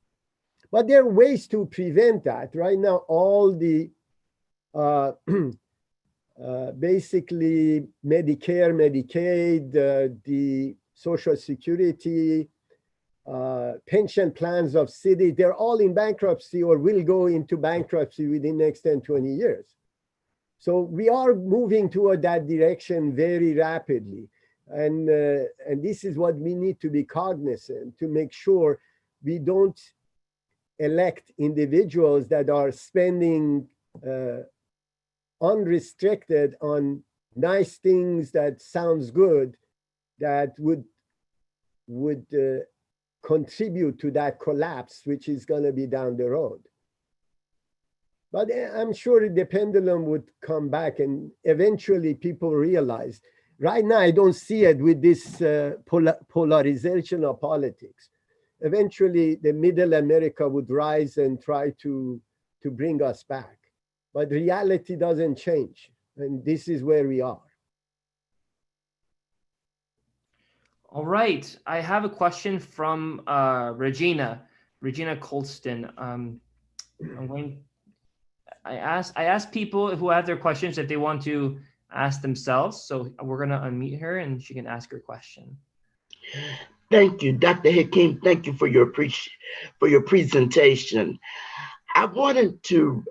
But there are ways to prevent that. Right now, all the basically Medicare, Medicaid, the Social Security, pension plans of city, they're all in bankruptcy or will go into bankruptcy within the next 10, 20 years. So we are moving toward that direction very rapidly. And this is what we need to be cognizant to make sure we don't elect individuals that are spending unrestricted on nice things that sounds good, that would contribute to that collapse, which is going to be down the road. But I'm sure the pendulum would come back and eventually people realize Right now, I don't see it with this polarization of politics. Eventually, the middle America would rise and try to bring us back. But reality doesn't change. And this is where we are. All right. I have a question from Regina Colston. I asked people who have their questions if they want to ask themselves. So we're gonna unmute her and she can ask her question. Thank you, Dr. Hakeem. Thank you for your presentation. I wanted to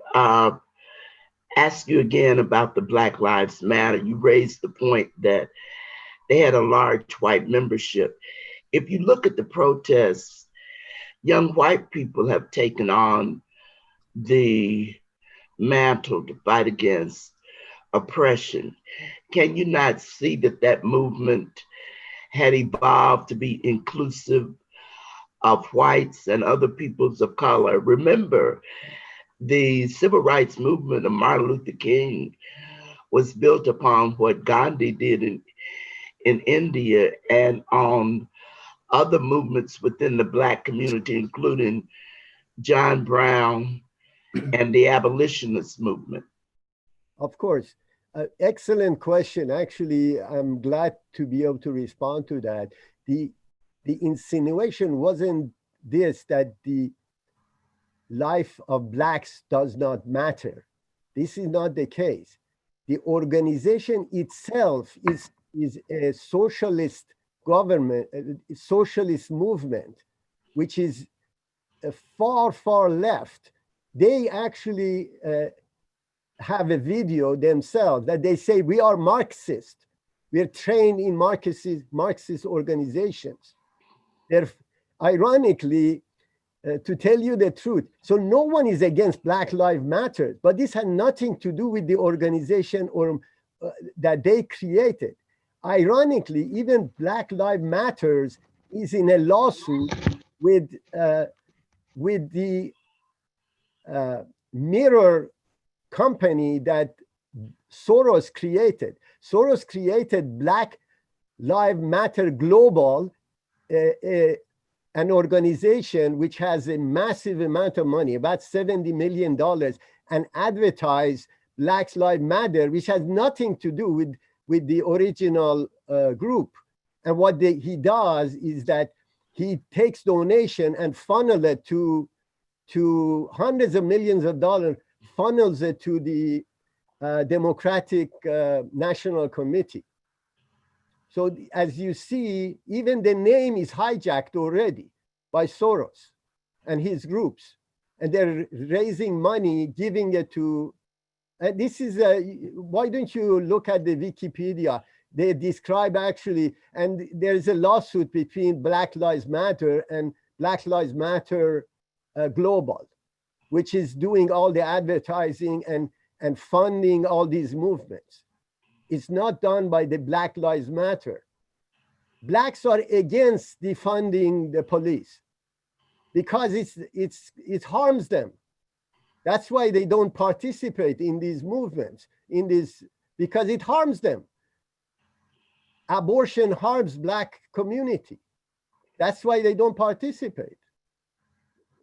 ask you again about the Black Lives Matter. You raised the point that they had a large white membership. If you look at the protests, young white people have taken on the mantle to fight against oppression. Can you not see that that movement had evolved to be inclusive of whites and other peoples of color? Remember, the civil rights movement of Martin Luther King was built upon what Gandhi did in India and on other movements within the Black community, including John Brown and the abolitionist movement. Of course. Excellent question. Actually, I'm glad to be able to respond to that. The insinuation wasn't this, that the life of Blacks does not matter. This is not the case. The organization itself is a socialist government, a socialist movement, which is far, far left. They actually have a video themselves that they say, we are Marxist. We're trained in Marxist organizations. They're ironically, to tell you the truth, so no one is against Black Lives Matter, but this had nothing to do with the organization or that they created. Ironically, even Black Lives Matters is in a lawsuit with the mirror company that Soros created. Soros created Black Lives Matter Global, an organization which has a massive amount of money, about $70 million, and advertise Black Lives Matter, which has nothing to do with the original group. And what he does is that he takes donation and funnel it to hundreds of millions of dollars, funnels it to the Democratic National Committee. So as you see, even the name is hijacked already by Soros and his groups. And they're raising money, giving it to, and this is, why don't you look at the Wikipedia? They describe actually, and there's a lawsuit between Black Lives Matter and Black Lives Matter Global, which is doing all the advertising and funding all these movements. It's not done by the Black Lives Matter. Blacks are against defunding the police because it harms them. That's why they don't participate in these movements, because it harms them. Abortion harms Black community. That's why they don't participate.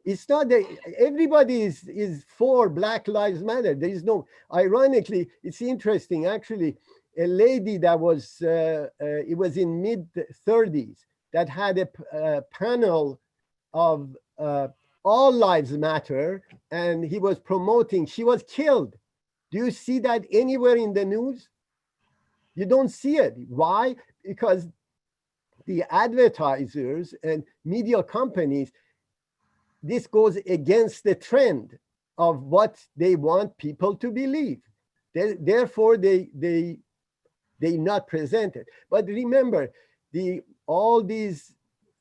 It's not that everybody is for Black Lives Matter. There is no, ironically, it's interesting, actually, a lady that was, it was in mid-30s, that had a panel of All Lives Matter, and he was promoting, she was killed. Do you see that anywhere in the news? You don't see it. Why? Because the advertisers and media companies, this goes against the trend of what they want people to believe. Therefore, they not present it. But remember, all these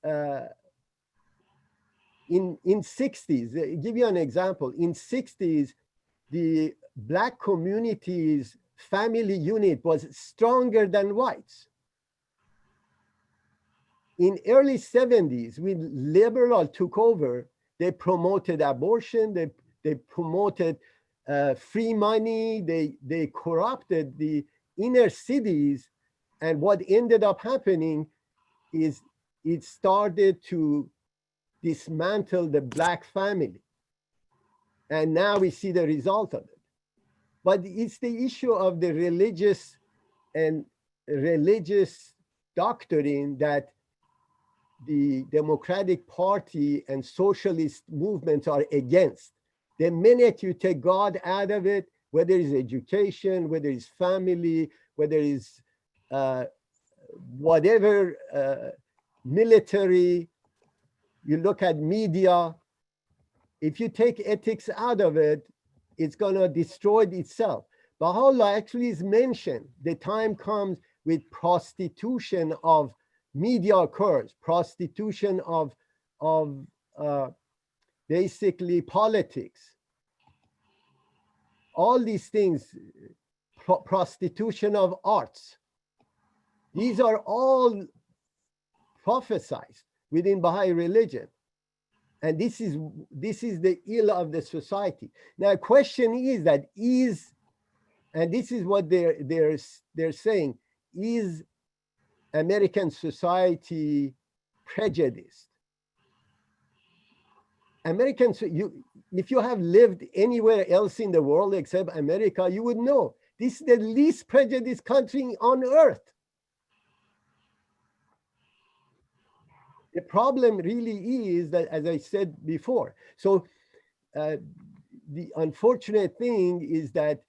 in 60s, give you an example. In 60s, the Black community's family unit was stronger than whites. In early 70s, when liberal took over, they promoted abortion, they promoted free money, they corrupted the inner cities, And what ended up happening is it started to dismantle the Black family. And now we see the result of it. But it's the issue of the religious doctrine that the Democratic Party and socialist movements are against. The minute you take God out of it, whether it's education, whether it's family, whether it's whatever, military, you look at media, if you take ethics out of it, it's going to destroy itself. Baha'u'llah actually is mentioned. The time comes with prostitution of media occurs, prostitution of basically politics. All these things, prostitution of arts. These are all prophesied within Baha'i religion. And this is the ill of the society. Now, question is that and this is what they're saying, is American society prejudiced? If you have lived anywhere else in the world except America, you would know this is the least prejudiced country on earth. The problem really is that, as I said before, so the unfortunate thing is that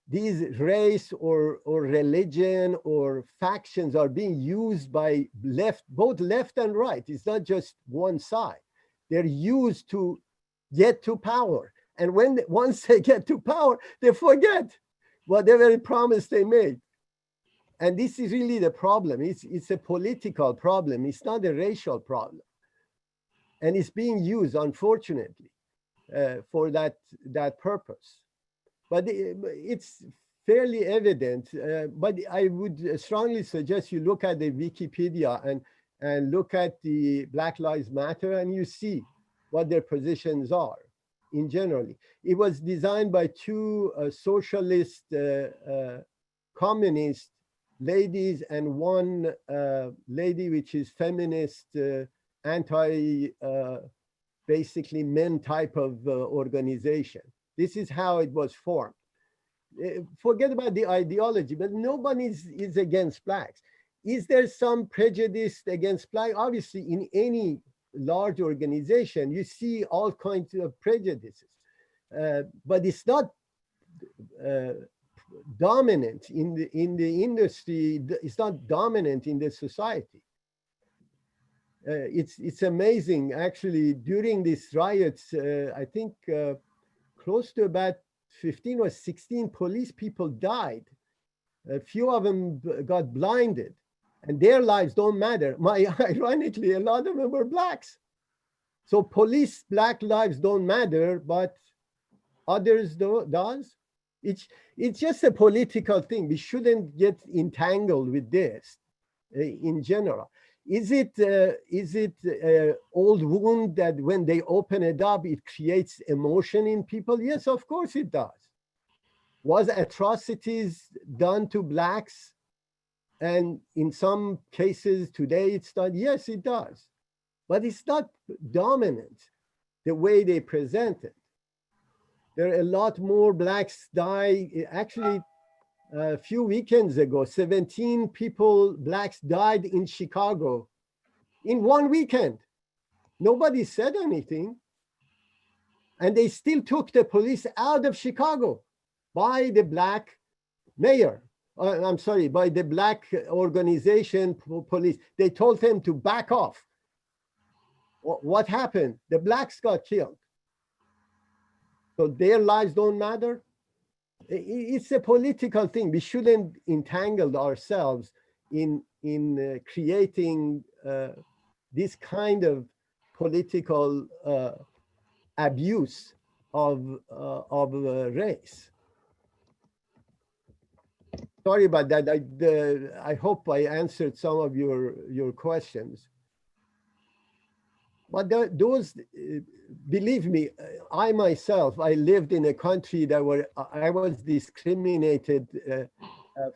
these race or religion or factions are being used by both left and right. It's not just one side. They're used to get to power. And once they get to power, they forget whatever promise they made. And this is really the problem. It's a political problem. It's not a racial problem. And it's being used, unfortunately, for that purpose. But it's fairly evident. But I would strongly suggest you look at the Wikipedia and look at the Black Lives Matter, and you see what their positions are in general. It was designed by two socialist communist ladies and one lady which is feminist, anti basically men type of organization. This is how it was formed. Forget about the ideology, but nobody is against blacks. Is there some prejudice against black? Obviously, in any large organization, you see all kinds of prejudices, but it's not dominant in the industry. It's not dominant in the society. It's amazing, actually. During these riots, I think close to about 15 or 16 police people died. A few of them got blinded, and their lives don't matter. Ironically, a lot of them were blacks. So black lives don't matter, but others does. It's just a political thing. We shouldn't get entangled with this in general. Is it an old wound that when they open it up, it creates emotion in people? Yes, of course it does. Was atrocities done to blacks? And in some cases today it's done? Yes, it does. But it's not dominant the way they present it. There are a lot more blacks die. Actually, a few weekends ago, 17 blacks died in Chicago in one weekend. Nobody said anything. And they still took the police out of Chicago by the black mayor. I'm sorry, by the black organization police. They told them to back off. What happened? The blacks got killed. So their lives don't matter. It's a political thing. We shouldn't entangle ourselves in creating this kind of political abuse of race. Sorry about that. I hope I answered some of your questions. But those, believe me, I myself, I lived in a country that I was discriminated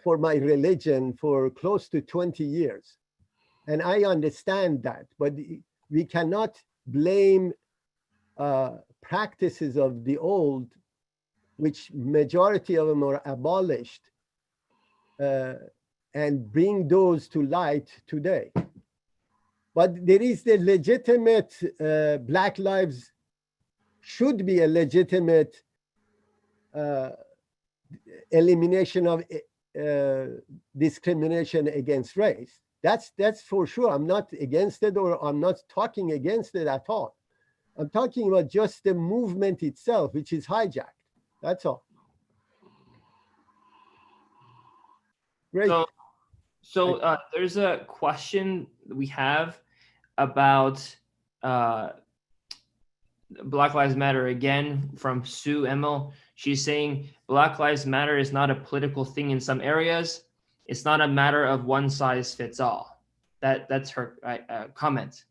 for my religion for close to 20 years. And I understand that, but we cannot blame practices of the old, which majority of them are abolished, and bring those to light today. But there is the legitimate, Black lives should be a legitimate elimination of discrimination against race. That's for sure. I'm not against it, or I'm not talking against it at all. I'm talking about just the movement itself, which is hijacked. That's all. Great. So there's a question we have about Black Lives Matter again from Sue Emil. She's saying Black Lives Matter is not a political thing in some areas. It's not a matter of one size fits all. That's her comment.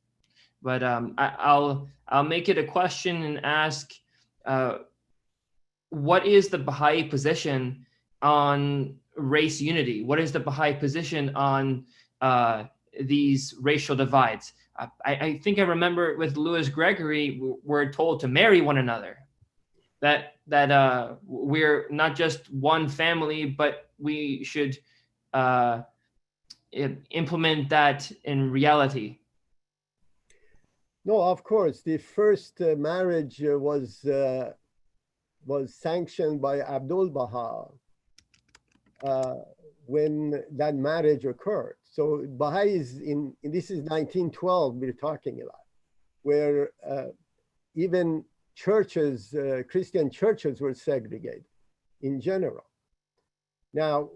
But I'll make it a question and ask, what is the Baha'i position on race unity? What is the Baha'i position on these racial divides? I think I remember with Louis Gregory, we're told to marry one another. That we're not just one family, but we should implement that in reality. No, of course, the first marriage was sanctioned by Abdul Baha when that marriage occurred. So Baha'i is this is 1912 we're talking about, where even churches, Christian churches were segregated in general. Now,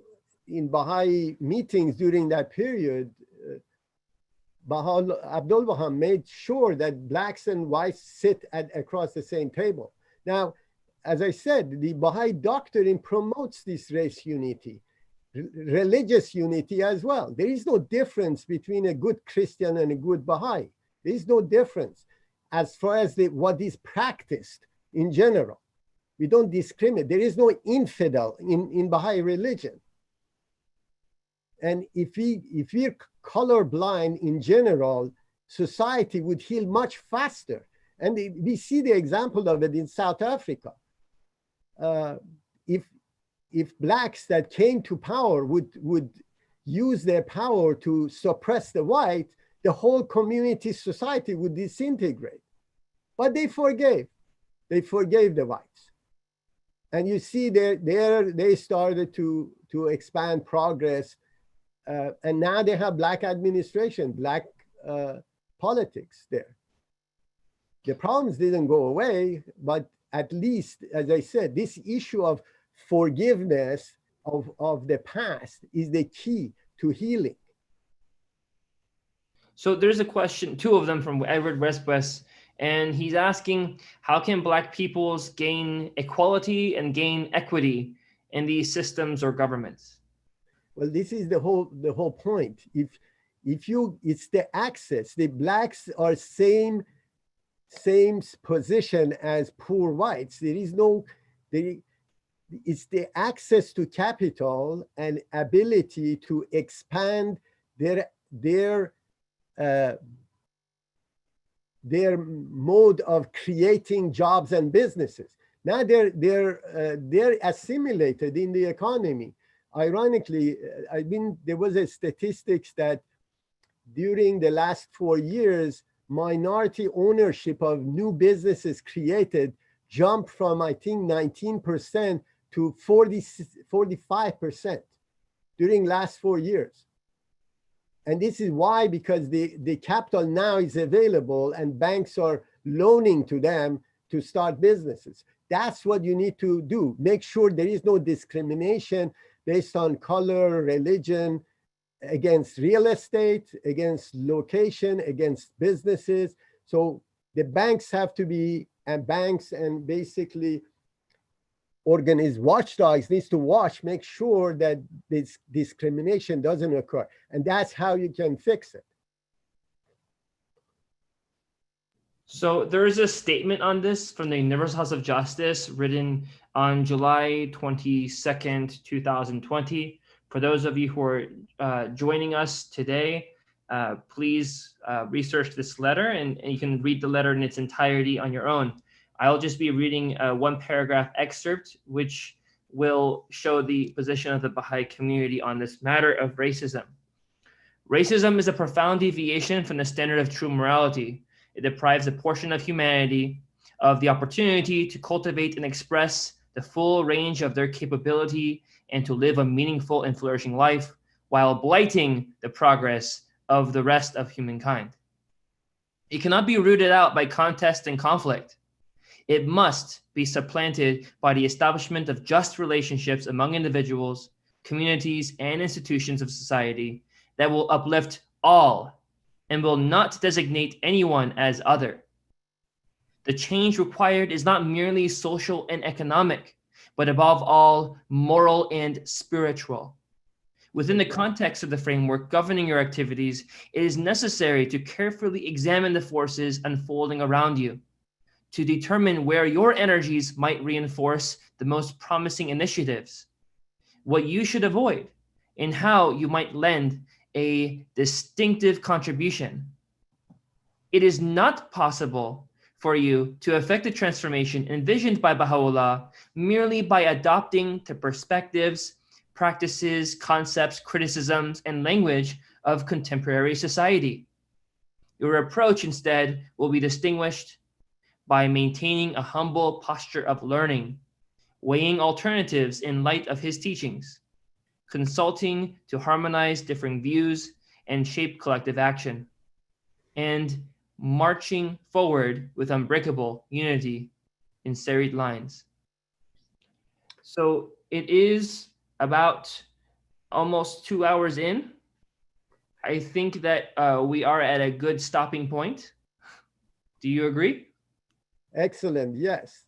in Baha'i meetings during that period, Abdul Baha made sure that blacks and whites sit across the same table. Now, as I said, the Baha'i doctrine promotes this race unity, religious unity as well. There is no difference between a good Christian and a good Baha'i. There is no difference as far as what is practiced in general. We don't discriminate. There is no infidel in Baha'i religion. And if we're colorblind in general, society would heal much faster. And we see the example of it in South Africa. If blacks that came to power would use their power to suppress the white, the whole community society would disintegrate. But they forgave the whites. And you see they started to expand progress. And now they have black administration, black politics there. The problems didn't go away, but at least, as I said, this issue of forgiveness of the past is the key to healing. So there's a question, two of them from Edward Westwest, and he's asking, how can Black peoples gain equality and gain equity in these systems or governments? Well, this is the whole point. It's the access. The blacks are same position as poor whites. It's the access to capital and ability to expand their mode of creating jobs and businesses. Now they're assimilated in the economy. Ironically, there was a statistics that during the last 4 years, minority ownership of new businesses created jumped from, I think, 19% to 45% during last 4 years. And this is why, because the capital now is available and banks are loaning to them to start businesses. That's what you need to do. Make sure there is no discrimination based on color, religion, against real estate, against location, against businesses. So the banks have to be, and banks and basically organized watchdogs needs to make sure that this discrimination doesn't occur. And that's how you can fix it. So there is a statement on this from the Universal House of Justice written on July 22nd, 2020, For those of you who are joining us today, please research this letter, and you can read the letter in its entirety on your own. I'll just be reading one paragraph excerpt, which will show the position of the Baha'i community on this matter of racism. Racism is a profound deviation from the standard of true morality. It deprives a portion of humanity of the opportunity to cultivate and express the full range of their capability and to live a meaningful and flourishing life, while blighting the progress of the rest of humankind. It cannot be rooted out by contest and conflict. It must be supplanted by the establishment of just relationships among individuals, communities, and institutions of society that will uplift all and will not designate anyone as other. The change required is not merely social and economic, but above all, moral and spiritual. Within the context of the framework governing your activities, it is necessary to carefully examine the forces unfolding around you, to determine where your energies might reinforce the most promising initiatives, what you should avoid, and how you might lend a distinctive contribution. It is not possible for you to effect the transformation envisioned by Baha'u'llah merely by adopting the perspectives, practices, concepts, criticisms, and language of contemporary society. Your approach instead will be distinguished by maintaining a humble posture of learning, weighing alternatives in light of his teachings, consulting to harmonize differing views and shape collective action, and marching forward with unbreakable unity in serried lines. So it is about almost 2 hours in. I think that we are at a good stopping point. Do you agree? Excellent. Yes.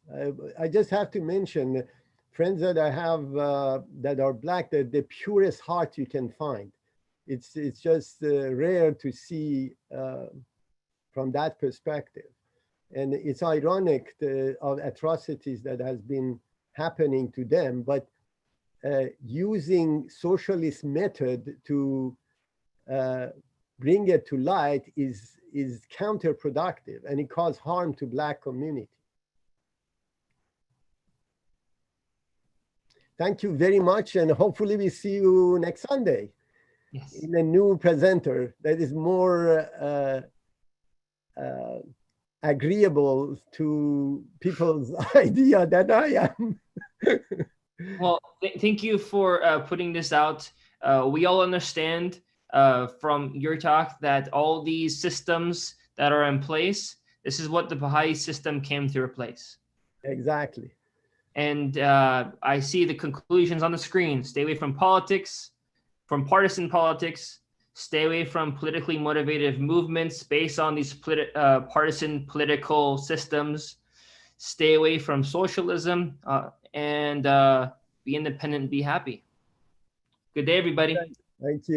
I just have to mention friends that I have that are Black, that the purest heart you can find. It's just rare to see from that perspective. And it's ironic of atrocities that has been happening to them, but using socialist method to bring it to light is counterproductive, and it causes harm to Black community. Thank you very much, and hopefully we see you next Sunday. Yes. In a new presenter that is more agreeable to people's idea than I am. Well, thank you for putting this out. We all understand from your talk that all these systems that are in place, this is what the Baha'i system came to replace. Exactly. And I see the conclusions on the screen. Stay away from politics, from partisan politics. Stay away from politically motivated movements based on these partisan political systems. Stay away from socialism, and be independent, be happy. Good day, everybody. Thank you.